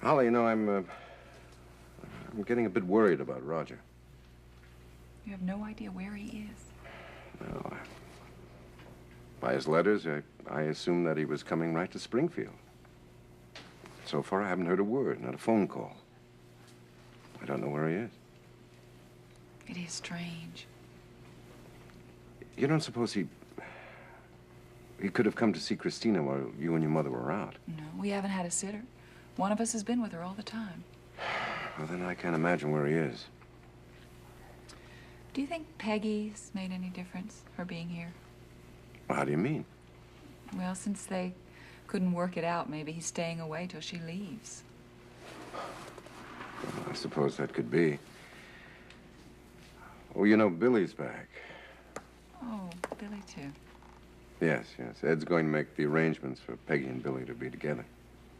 Holly, you know, I'm getting a bit worried about Roger. You have no idea where he is. No, by his letters, I assumed that he was coming right to Springfield. So far, I haven't heard a word, not a phone call. I don't know where he is. It is strange. You don't suppose he could have come to see Christina while you and your mother were out? No, we haven't had a sitter. One of us has been with her all the time. Well, then I can't imagine where he is. Do you think Peggy's made any difference, her being here? How do you mean? Well, since they couldn't work it out, maybe he's staying away till she leaves. Well, I suppose that could be. Oh, you know, Billy's back. Oh, Billy, too. Yes, yes. Ed's going to make the arrangements for Peggy and Billy to be together.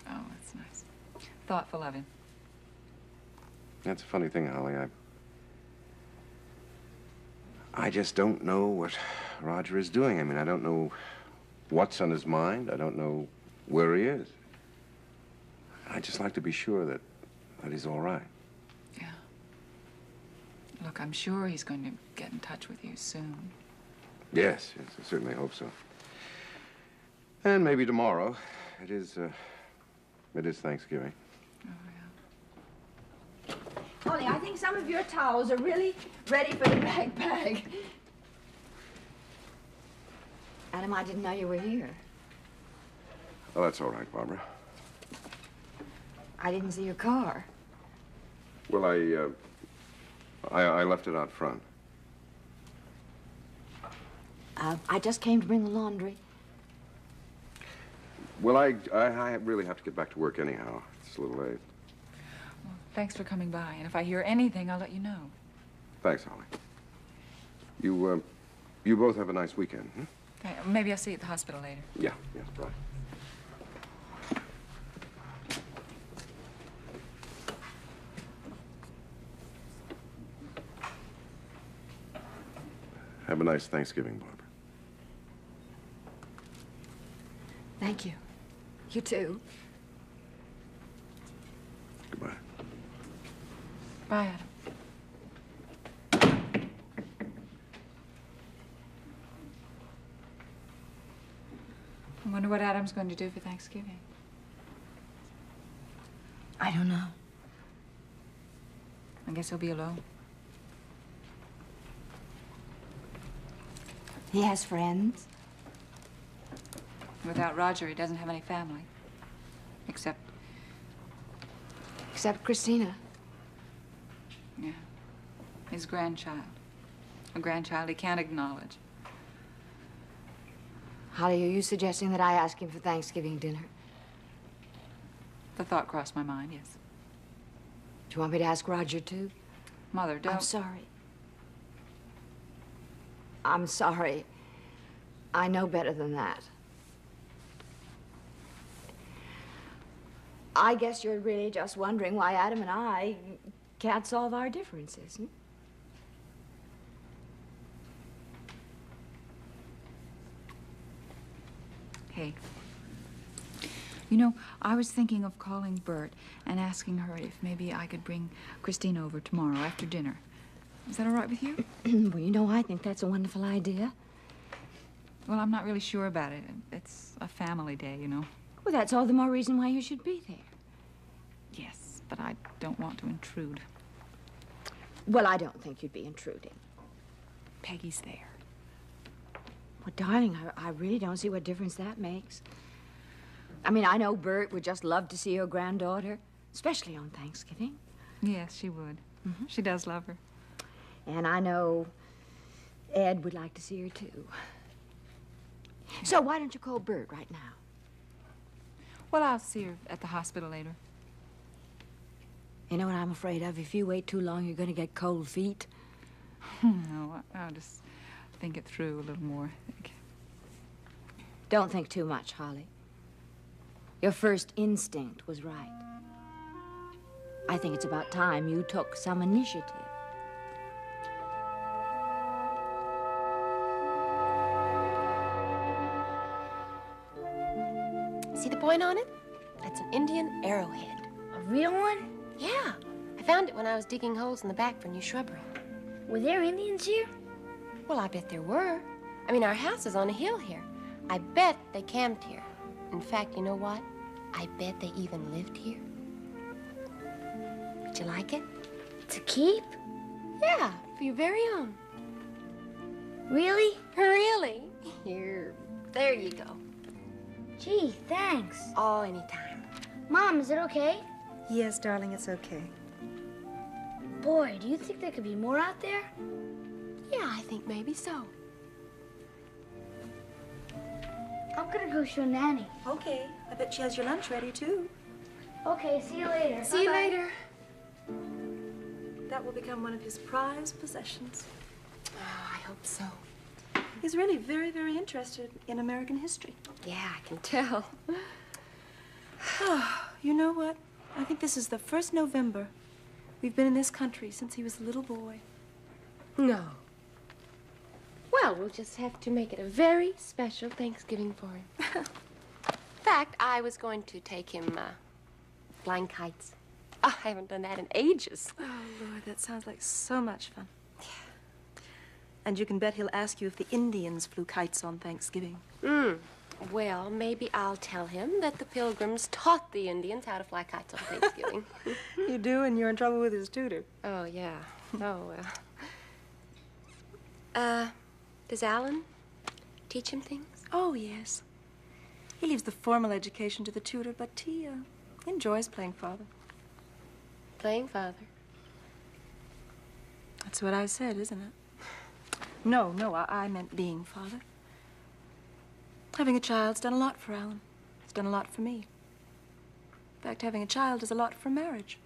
Oh, that's nice. Thoughtful of him. That's a funny thing, Holly. I just don't know what Roger is doing. I mean, I don't know what's on his mind. I don't know where he is. I'd just like to be sure that he's all right. Yeah. Look, I'm sure he's going to get in touch with you soon. Yes, yes, I certainly hope so. And maybe tomorrow. It is Thanksgiving. Holly, I think some of your towels are really ready for the bag. Adam, I didn't know you were here. Oh, that's all right, Barbara. I didn't see your car. Well, I left it out front. I just came to bring the laundry. Well, I really have to get back to work anyhow. It's a little late. Well, thanks for coming by. And if I hear anything, I'll let you know. Thanks, Holly. You both have a nice weekend, hmm? Maybe I'll see you at the hospital later. Yeah, yes, right. Have a nice Thanksgiving, Barbara. Thank you. You too. Goodbye. Bye, Adam. I wonder what Adam's going to do for Thanksgiving. I don't know. I guess he'll be alone. He has friends? Without Roger, he doesn't have any family. Except Christina. Yeah. His grandchild. A grandchild he can't acknowledge. Holly, are you suggesting that I ask him for Thanksgiving dinner? The thought crossed my mind, yes. Do you want me to ask Roger, too? Mother, don't... I'm sorry. I'm sorry. I know better than that. I guess you're really just wondering why Adam and I can't solve our differences, hmm? Hey. You know, I was thinking of calling Bert and asking her if maybe I could bring Christina over tomorrow after dinner. Is that all right with you? Well, you know, I think that's a wonderful idea. Well, I'm not really sure about it. It's a family day, you know. Well, that's all the more reason why you should be there. Yes, but I don't want to intrude. Well, I don't think you'd be intruding. Peggy's there. Well, darling, I really don't see what difference that makes. I mean, I know Bert would just love to see your granddaughter, especially on Thanksgiving. Yes, she would. Mm-hmm. She does love her. And I know Ed would like to see her, too. So why don't you call Bert right now? Well, I'll see her at the hospital later. You know what I'm afraid of? If you wait too long, you're going to get cold feet. No, I'll just think it through a little more, I think. Don't think too much, Holly. Your first instinct was right. I think it's about time you took some initiative. See the point on it? That's an Indian arrowhead. A real one? Yeah. I found it when I was digging holes in the back for new shrubbery. Were there Indians here? Well, I bet there were. I mean, our house is on a hill here. I bet they camped here. In fact, you know what? I bet they even lived here. Would you like it? To keep? Yeah, for your very own. Really? Really? Here. There you go. Gee, thanks. Oh, anytime. Mom, is it okay? Yes, darling, it's okay. Boy, do you think there could be more out there? Yeah, I think maybe so. I'm gonna go show Nanny. Okay, I bet she has your lunch ready, too. Okay, see you later. See you Bye-bye. later. That will become one of his prized possessions. Oh, I hope so. He's really very, very interested in American history. Yeah, I can tell. Oh, you know what? I think this is the first November we've been in this country since he was a little boy. No. Well, we'll just have to make it a very special Thanksgiving for him. In fact, I was going to take him flying kites. Oh, I haven't done that in ages. Oh, Lord, that sounds like so much fun. Yeah. And you can bet he'll ask you if the Indians flew kites on Thanksgiving. Well, maybe I'll tell him that the Pilgrims taught the Indians how to fly kites on Thanksgiving. You do, and you're in trouble with his tutor. Oh, yeah. Oh, well. Does Alan teach him things? Oh, yes. He leaves the formal education to the tutor, but he enjoys playing father. Playing father? That's what I said, isn't it? No, I meant being father. Having a child's done a lot for Alan. It's done a lot for me. In fact, having a child is a lot for marriage.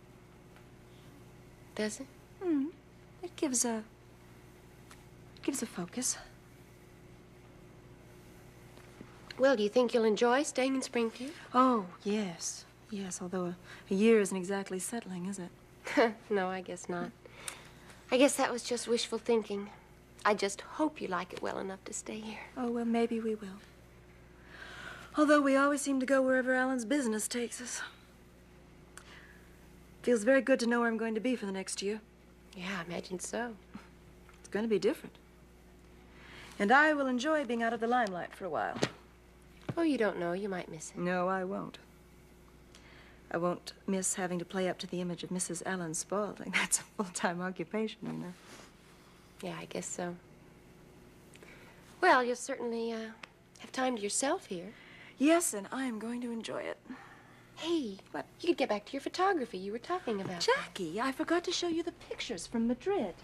Does it? It gives a focus. Well, do you think you'll enjoy staying in Springfield? Oh, yes. Yes, although a year isn't exactly settling, is it? No, I guess not. I guess that was just wishful thinking. I just hope you like it well enough to stay here. Oh, well, maybe we will. Although we always seem to go wherever Alan's business takes us. Feels very good to know where I'm going to be for the next year. Yeah, I imagine so. It's going to be different. And I will enjoy being out of the limelight for a while. Oh, you don't know. You might miss it. No, I won't. I won't miss having to play up to the image of Mrs. Ellen Spaulding. That's a full-time occupation, you know. Yeah, I guess so. Well, you'll certainly have time to yourself here. Yes, and I am going to enjoy it. Hey, what? You could get back to your photography you were talking about. Jackie, I forgot to show you the pictures from Madrid.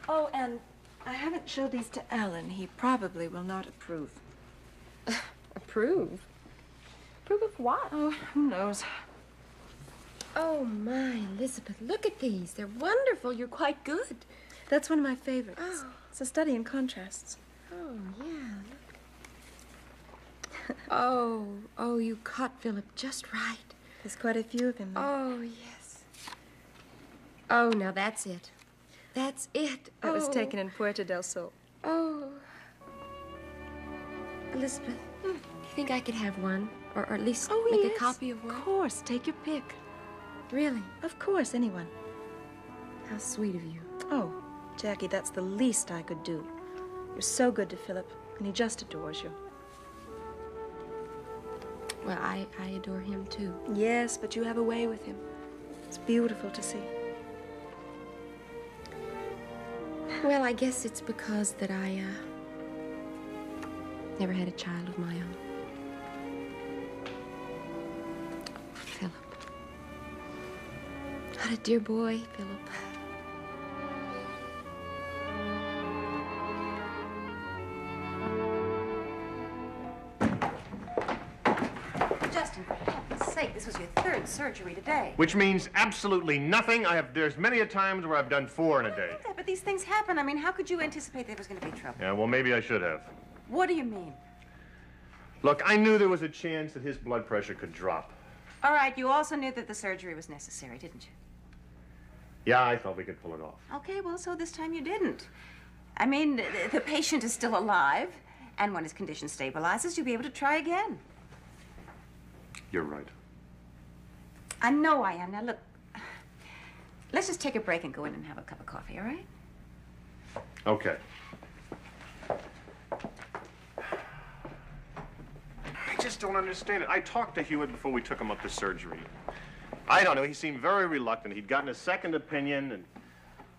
Oh, and I haven't showed these to Alan. He probably will not approve. Approve? Approve of what? Oh, who knows? Oh, my, Elizabeth, look at these. They're wonderful. You're quite good. That's one of my favorites. Oh. It's a study in contrasts. Oh, yeah, look. Oh, you caught Philip just right. There's quite a few of him. Oh, yes. Oh, now that's it. That's it. That was taken in Puerto del Sol. Oh. Elizabeth, do you think I could have one? Or at least make a copy of one? Of course. Take your pick. Really? Of course, anyone. How sweet of you. Oh, Jackie, that's the least I could do. You're so good to Philip, and he just adores you. Well, I adore him, too. Yes, but you have a way with him. It's beautiful to see. Well, I guess it's because that I, never had a child of my own. Oh, Philip. What a dear boy, Philip. Justin, for heaven's sake, this was your third surgery today. Which means absolutely nothing. There's many a times where I've done 4 in a day. Yeah, but these things happen. I mean, how could you anticipate there was going to be trouble? Yeah, well, maybe I should have. What do you mean? Look, I knew there was a chance that his blood pressure could drop. All right, you also knew that the surgery was necessary, didn't you? Yeah, I thought we could pull it off. Okay, well, so this time you didn't. I mean, the patient is still alive, and when his condition stabilizes, you'll be able to try again. You're right. I know I am. Now, look, let's just take a break and go in and have a cup of coffee, all right? Okay. I just don't understand it. I talked to Hewitt before we took him up to surgery. I don't know, he seemed very reluctant. He'd gotten a second opinion and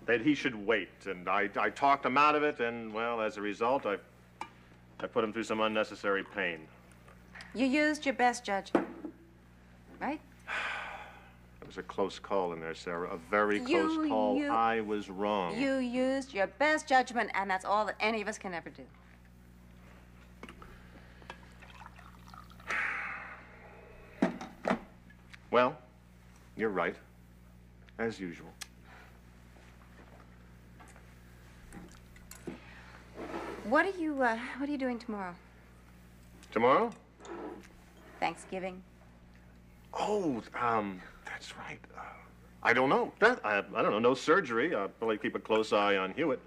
that he should wait. And I talked him out of it, and, well, as a result, I put him through some unnecessary pain. You used your best judgment, right? It was a close call in there, Sarah. A very close call. I was wrong. You used your best judgment, and that's all that any of us can ever do. Well, you're right, as usual. What are you doing tomorrow? Tomorrow? Thanksgiving. Oh, that's right. I don't know. I don't know. No surgery. I'll probably keep a close eye on Hewitt.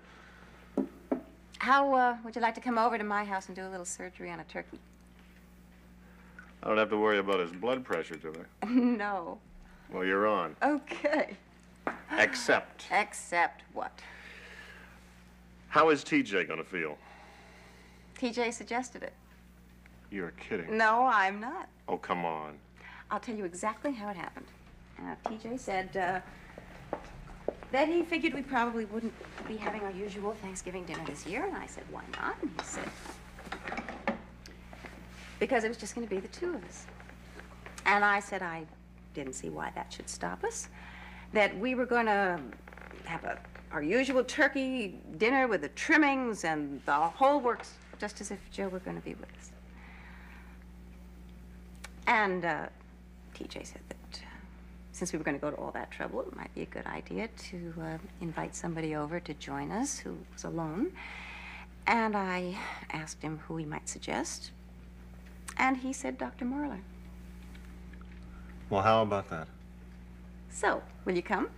How would you like to come over to my house and do a little surgery on a turkey? I don't have to worry about his blood pressure, do I? No. Well, you're on. Okay. Except. Except what? How is TJ gonna feel? TJ suggested it. You're kidding. No, I'm not. Oh, come on. I'll tell you exactly how it happened. TJ said that he figured we probably wouldn't be having our usual Thanksgiving dinner this year, and I said, why not? And he said, because it was just going to be the two of us. And I said I didn't see why that should stop us, that we were going to have our usual turkey dinner with the trimmings and the whole works, just as if Joe were going to be with us. And TJ said that since we were going to go to all that trouble, it might be a good idea to invite somebody over to join us who was alone. And I asked him who he might suggest. And he said Dr. Marler. Well, how about that? So, will you come?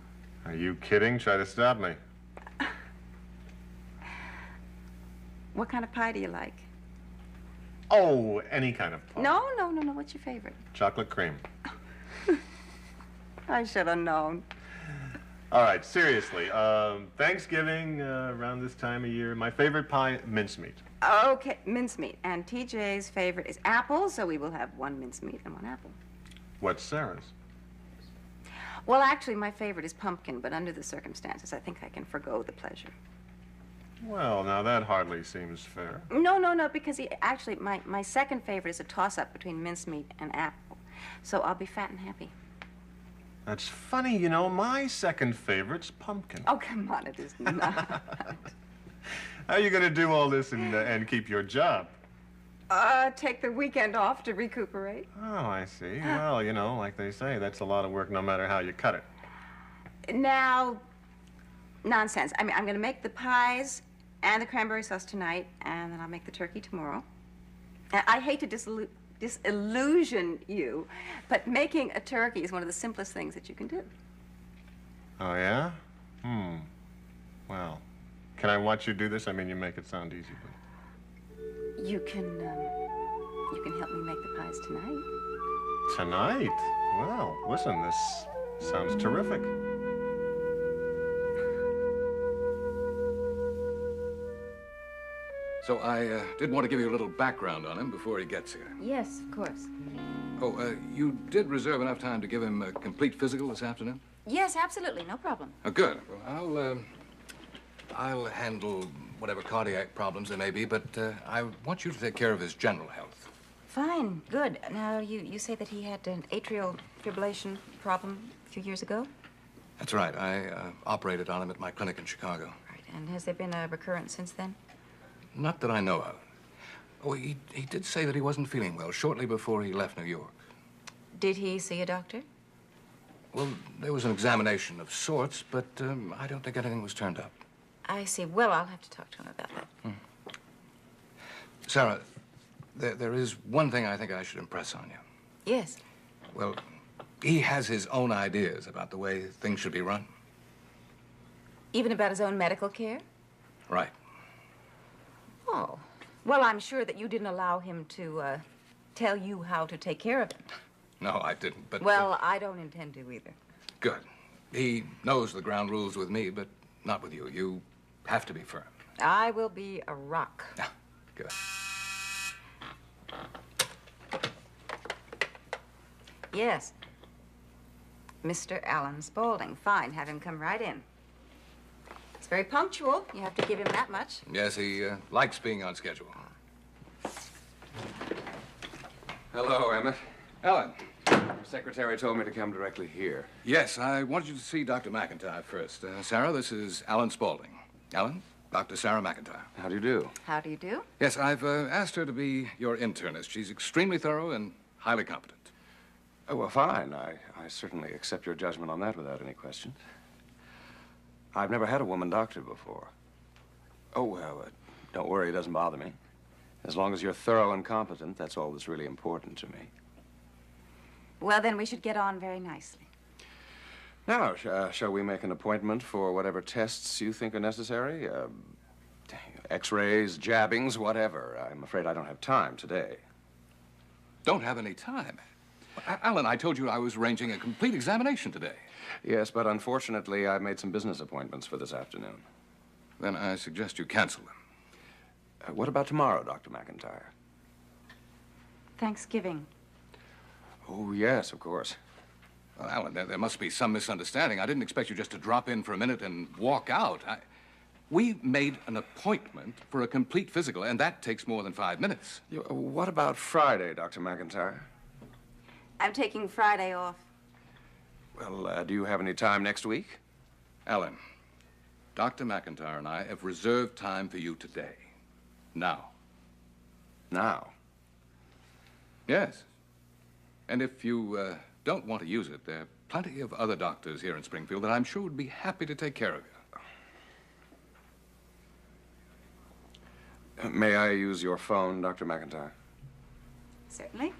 Are you kidding? Try to stop me. What kind of pie do you like? Oh, any kind of pie. No. What's your favorite? Chocolate cream. I should have known. All right, seriously. Thanksgiving, around this time of year, my favorite pie, mincemeat. Okay, mincemeat. And TJ's favorite is apple, so we will have one mincemeat and one apple. What's Sarah's? Well, actually, my favorite is pumpkin, but under the circumstances, I think I can forgo the pleasure. Well, now that hardly seems fair. No, because actually, my second favorite is a toss-up between mincemeat and apple. So I'll be fat and happy. That's funny, you know, my second favorite's pumpkin. Oh, come on, it is not. How are you going to do all this and keep your job? Take the weekend off to recuperate. Oh, I see. Well, you know, like they say, that's a lot of work no matter how you cut it. Now, nonsense. I mean, I'm going to make the pies and the cranberry sauce tonight, and then I'll make the turkey tomorrow. And I hate to disillusion you, but making a turkey is one of the simplest things that you can do. Oh, yeah? Well, can I watch you do this? I mean, you make it sound easy, but... You can help me make the pies tonight. Tonight? Well, listen, this sounds terrific. So I did want to give you a little background on him before he gets here. Yes, of course. Oh, you did reserve enough time to give him a complete physical this afternoon? Yes, absolutely, no problem. Oh, good. Well, I'll handle whatever cardiac problems there may be, but I want you to take care of his general health. Fine, good. Now, you say that he had an atrial fibrillation problem a few years ago? That's right. I operated on him at my clinic in Chicago. Right, and has there been a recurrence since then? Not that I know of. Oh, he did say that he wasn't feeling well shortly before he left New York. Did he see a doctor? Well, there was an examination of sorts, but I don't think anything was turned up. I see. Well, I'll have to talk to him about that. Sarah, there is one thing I think I should impress on you. Yes. Well, he has his own ideas about the way things should be run. Even about his own medical care? Right. Oh. Well, I'm sure that you didn't allow him to tell you how to take care of him. No, I didn't, but... Well, I don't intend to either. Good. He knows the ground rules with me, but not with you. You have to be firm. I will be a rock. Ah, good. Yes. Mr. Alan Spaulding. Fine. Have him come right in. It's very punctual. You have to give him that much. Yes, he likes being on schedule. Hello, Emmett. Ellen, your secretary told me to come directly here. Yes, I wanted you to see Dr. McIntyre first. Sarah, this is Alan Spaulding. Alan, Dr. Sarah McIntyre. How do you do? How do you do? Yes, I've asked her to be your internist. She's extremely thorough and highly competent. Oh, well, fine. I certainly accept your judgment on that without any questions. I've never had a woman doctor before. Oh, well, don't worry, it doesn't bother me. As long as you're thorough and competent, that's all that's really important to me. Well, then we should get on very nicely. Now, shall we make an appointment for whatever tests you think are necessary? X-rays, jabbings, whatever. I'm afraid I don't have time today. Don't have any time? Alan, I told you I was arranging a complete examination today. Yes, but unfortunately, I've made some business appointments for this afternoon. Then I suggest you cancel them. What about tomorrow, Dr. McIntyre? Thanksgiving. Oh, yes, of course. Well, Alan, there must be some misunderstanding. I didn't expect you just to drop in for a minute and walk out. We made an appointment for a complete physical, and that takes more than 5 minutes. What about Friday, Dr. McIntyre? I'm taking Friday off. Well, do you have any time next week? Alan, Dr. McIntyre and I have reserved time for you today. Now. Now? Yes. And if you don't want to use it, there are plenty of other doctors here in Springfield that I'm sure would be happy to take care of you. May I use your phone, Dr. McIntyre? Certainly.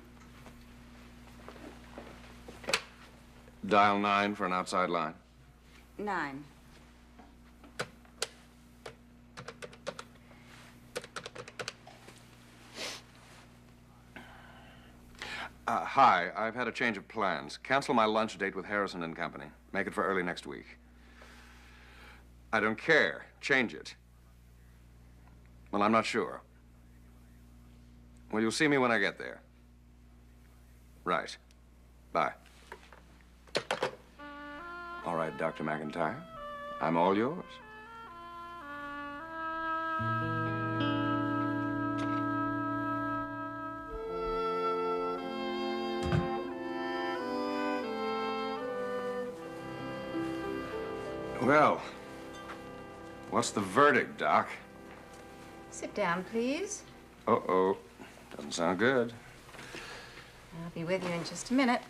Dial 9 for an outside line. 9. Hi, I've had a change of plans. Cancel my lunch date with Harrison and Company. Make it for early next week. I don't care. Change it. Well, I'm not sure. Well, you'll see me when I get there. Right. Bye. All right, Dr. McIntyre. I'm all yours. Well, what's the verdict, Doc? Sit down, please. Uh-oh. Doesn't sound good. I'll be with you in just a minute.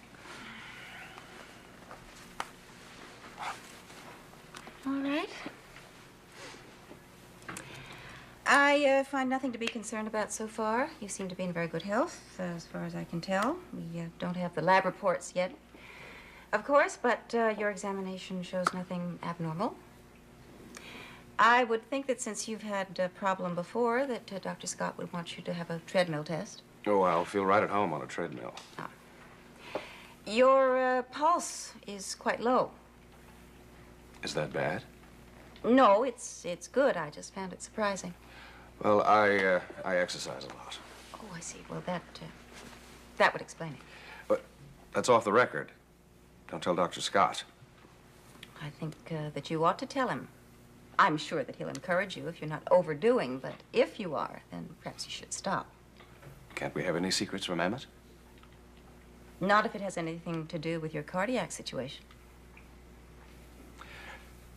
All right. I find nothing to be concerned about so far. You seem to be in very good health, as far as I can tell. We don't have the lab reports yet, of course, but your examination shows nothing abnormal. I would think that since you've had a problem before, that Dr. Scott would want you to have a treadmill test. Oh, I'll feel right at home on a treadmill. Your pulse is quite low. Is that bad? No, it's good. I just found it surprising. Well, I exercise a lot. Oh, I see. Well, that would explain it. But that's off the record. Don't tell Dr. Scott. I think that you ought to tell him. I'm sure that he'll encourage you if you're not overdoing, but if you are, then perhaps you should stop. Can't we have any secrets from Emmett? Not if it has anything to do with your cardiac situation.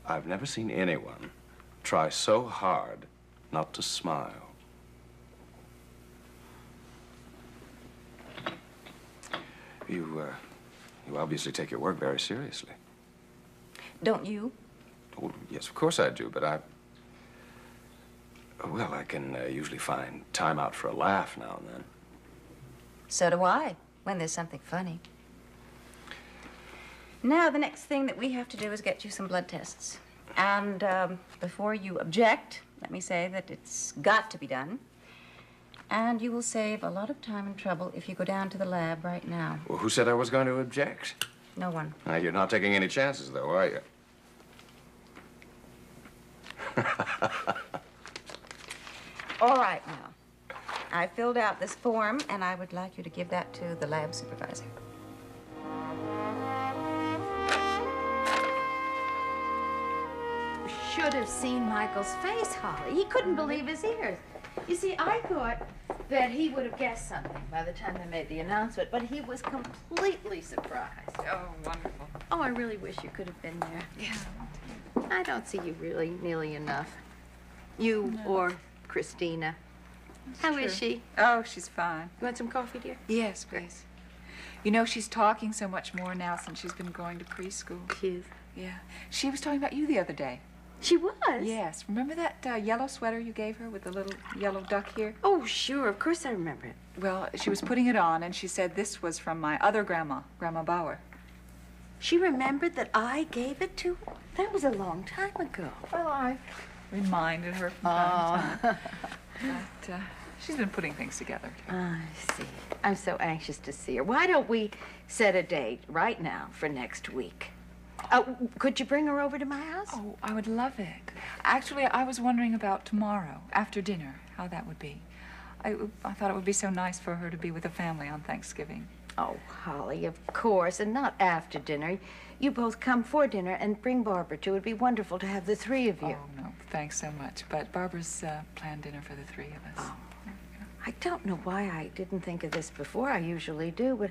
I've never seen anyone try so hard not to smile. You obviously take your work very seriously. Don't you? Oh, yes, of course I do, but well, I can usually find time out for a laugh now and then. So do I, when there's something funny. Now, the next thing that we have to do is get you some blood tests. And before you object, let me say that it's got to be done. And you will save a lot of time and trouble if you go down to the lab right now. Well, who said I was going to object? No one. You're not taking any chances, though, are you? All right, now. I filled out this form, and I would like you to give that to the lab supervisor. Should have seen Michael's face, Holly. He couldn't believe his ears. You see, I thought that he would have guessed something by the time they made the announcement, but he was completely surprised. Oh, wonderful. Oh, I really wish you could have been there. Yeah. I don't see you really nearly enough. You or Christina. How is she? Oh, she's fine. You want some coffee, dear? Yes, please. You know, she's talking so much more now since she's been going to preschool. She is? Yeah. She was talking about you the other day. She was? Yes. Remember that yellow sweater you gave her with the little yellow duck here? Oh, sure. Of course I remember it. Well, she was putting it on, and she said this was from my other grandma, Grandma Bauer. She remembered that I gave it to her? That was a long time ago. Well, I reminded her from time to time. But she's been putting things together. I see. I'm so anxious to see her. Why don't we set a date right now for next week? Could you bring her over to my house? Oh, I would love it. Actually, I was wondering about tomorrow, after dinner, how that would be. I thought it would be so nice for her to be with the family on Thanksgiving. Oh, Holly, of course, and not after dinner. You both come for dinner and bring Barbara, too. It'd be wonderful to have the three of you. Oh, no, thanks so much. But Barbara's planned dinner for the three of us. Oh. I don't know why I didn't think of this before. I usually do, but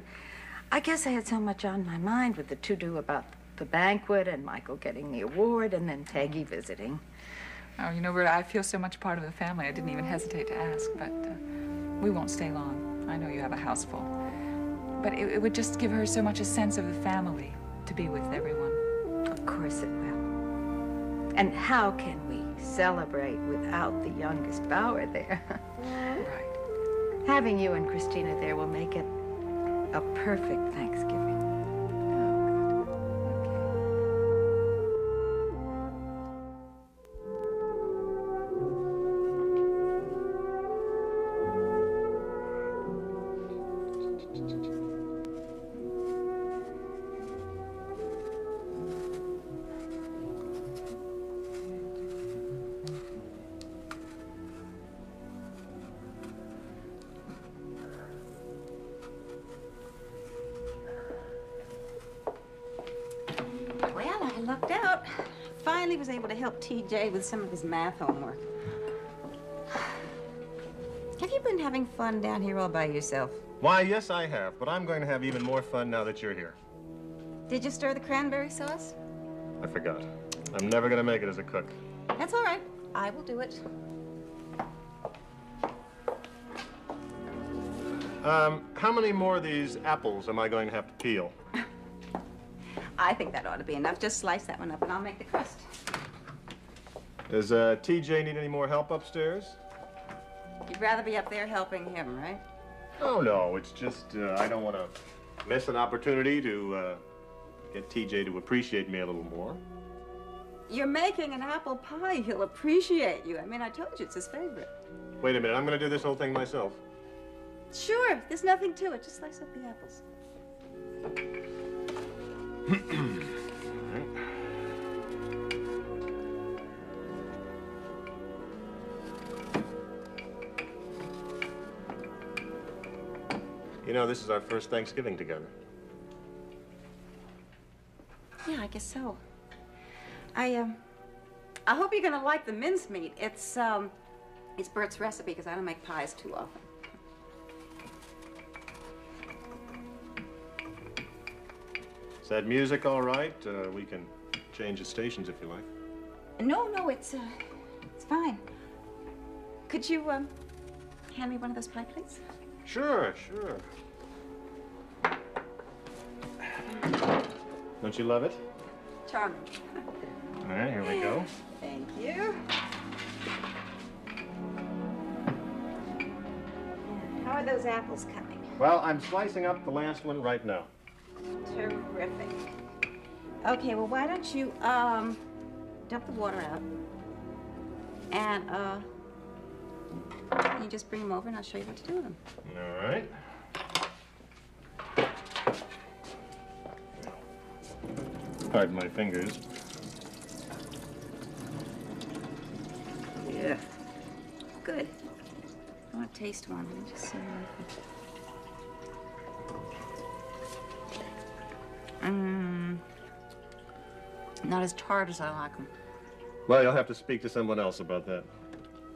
I guess I had so much on my mind with the to-do about the banquet and Michael getting the award and then Peggy visiting. Oh, you know, Rita, I feel so much part of the family. I didn't even hesitate to ask, but we won't stay long. I know you have a house full. But it would just give her so much a sense of the family to be with everyone. Of course it will. And how can we celebrate without the youngest Bauer there? Right. Having you and Christina there will make it a perfect Thanksgiving. Lucked out. Finally was able to help TJ with some of his math homework. Have you been having fun down here all by yourself? Why, yes, I have, but I'm going to have even more fun now that you're here. Did you stir the cranberry sauce? I forgot. I'm never gonna make it as a cook. That's all right. I will do it. How many more of these apples am I going to have to peel? I think that ought to be enough. Just slice that one up and I'll make the crust. Does TJ need any more help upstairs? You'd rather be up there helping him, right? Oh, no, it's just I don't want to miss an opportunity to get TJ to appreciate me a little more. You're making an apple pie. He'll appreciate you. I mean, I told you it's his favorite. Wait a minute, I'm going to do this whole thing myself. Sure, there's nothing to it. Just slice up the apples. You know, this is our first Thanksgiving together. Yeah, I guess so. I hope you're gonna like the mincemeat. It's Bert's recipe because I don't make pies too often. Is that music all right? We can change the stations if you like. No, it's fine. Could you hand me one of those pie plates? Sure. Don't you love it? Charming. All right, here we go. Thank you. How are those apples coming? Well, I'm slicing up the last one right now. Terrific. Okay, well, why don't you dump the water out and you just bring them over and I'll show you what to do with them. All right. Pardon my fingers. Yeah. Good. I want to taste one. Let me just see. Not as tart as I like them. Well, you'll have to speak to someone else about that.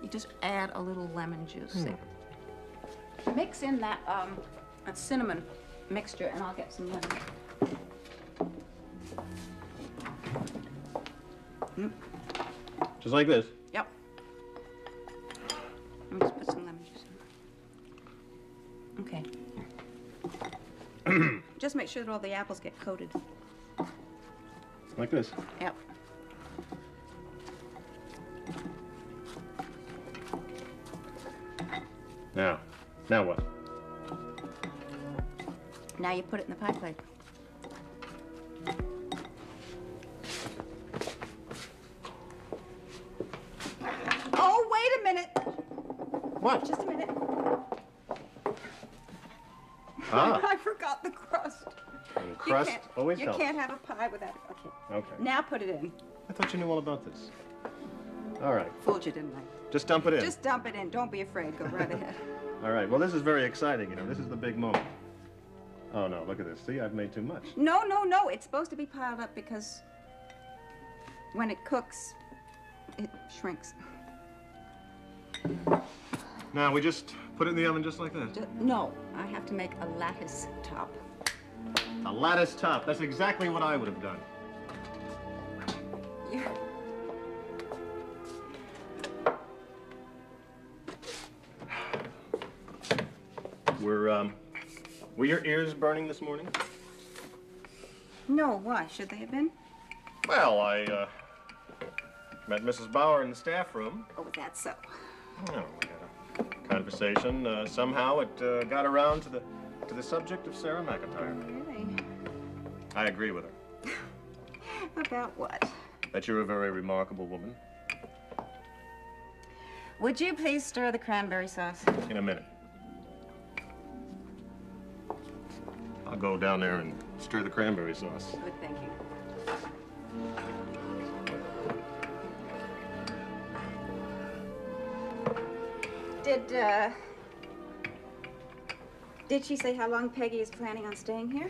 You just add a little lemon juice there. Mix in that cinnamon mixture, and I'll get some lemon. Just like this? Yep. Let me just put some lemon juice in. Okay. Just make sure that all the apples get coated. Like this? Yep. Now what? Now you put it in the pie plate. Oh, wait a minute. What? Just a minute. Ah. I forgot the crust. And crust always You helps. can't have a pie without it. Okay. Okay. Now put it in. I thought you knew all about this. All right. Fooled you, didn't I? Just dump it in. Just dump it in. Don't be afraid. Go right ahead. All right. Well, this is very exciting, you know. This is the big moment. Oh, no. Look at this. See, I've made too much. No. It's supposed to be piled up because when it cooks, it shrinks. Now, we just put it in the oven just like that? No, I have to make a lattice top. A lattice top. That's exactly what I would have done. Yeah. Were your ears burning this morning? No, why? Should they have been? Well, I met Mrs. Bauer in the staff room. Oh, that's so. Oh, we had a conversation. Somehow it got around to the subject of Sarah McIntyre. Really? I agree with her. About what? That you're a very remarkable woman. Would you please stir the cranberry sauce? In a minute. I'll go down there and stir the cranberry sauce. Good thinking. Did she say how long Peggy is planning on staying here?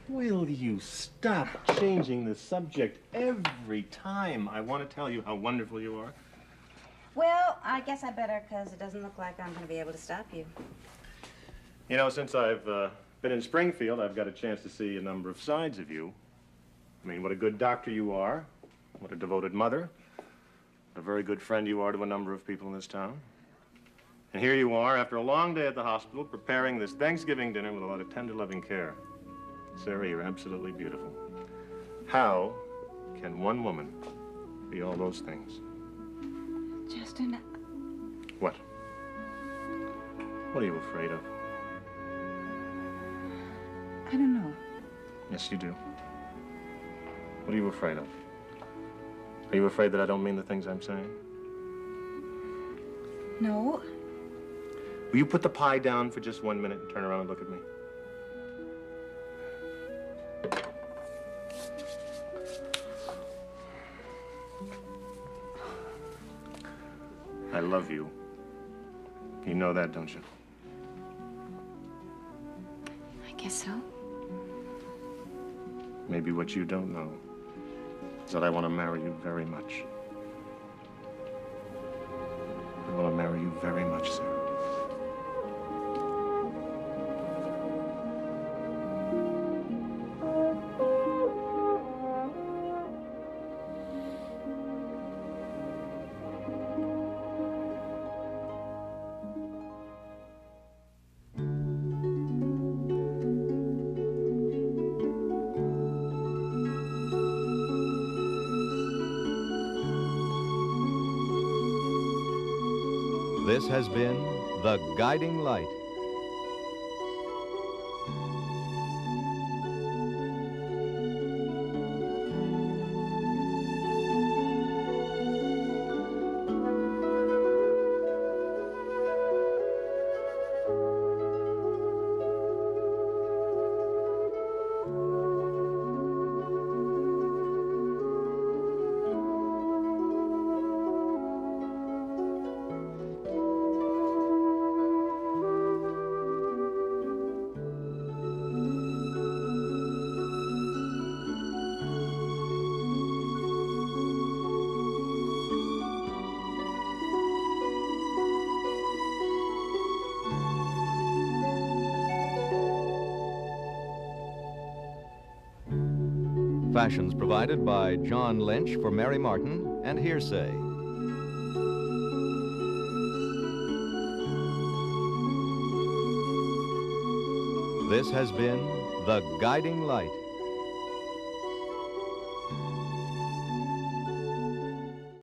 Will you stop changing the subject every time I want to tell you how wonderful you are? Well, I guess I better, because it doesn't look like I'm going to be able to stop you. You know, since I've been in Springfield, I've got a chance to see a number of sides of you. I mean, what a good doctor you are, what a devoted mother, what a very good friend you are to a number of people in this town. And here you are, after a long day at the hospital, preparing this Thanksgiving dinner with a lot of tender, loving care. Sarah, you're absolutely beautiful. How can one woman be all those things? Justin, What? What are you afraid of? I don't know. Yes, you do. What are you afraid of? Are you afraid that I don't mean the things I'm saying? No. Will you put the pie down for just 1 minute and turn around and look at me? I love you. You know that, don't you? I guess so. Maybe what you don't know is that I want to marry you very much. I want to marry you very much, Sarah. This has been The Guiding Light. Fashions provided by John Lynch for Mary Martin and Hearsay. This has been The Guiding Light.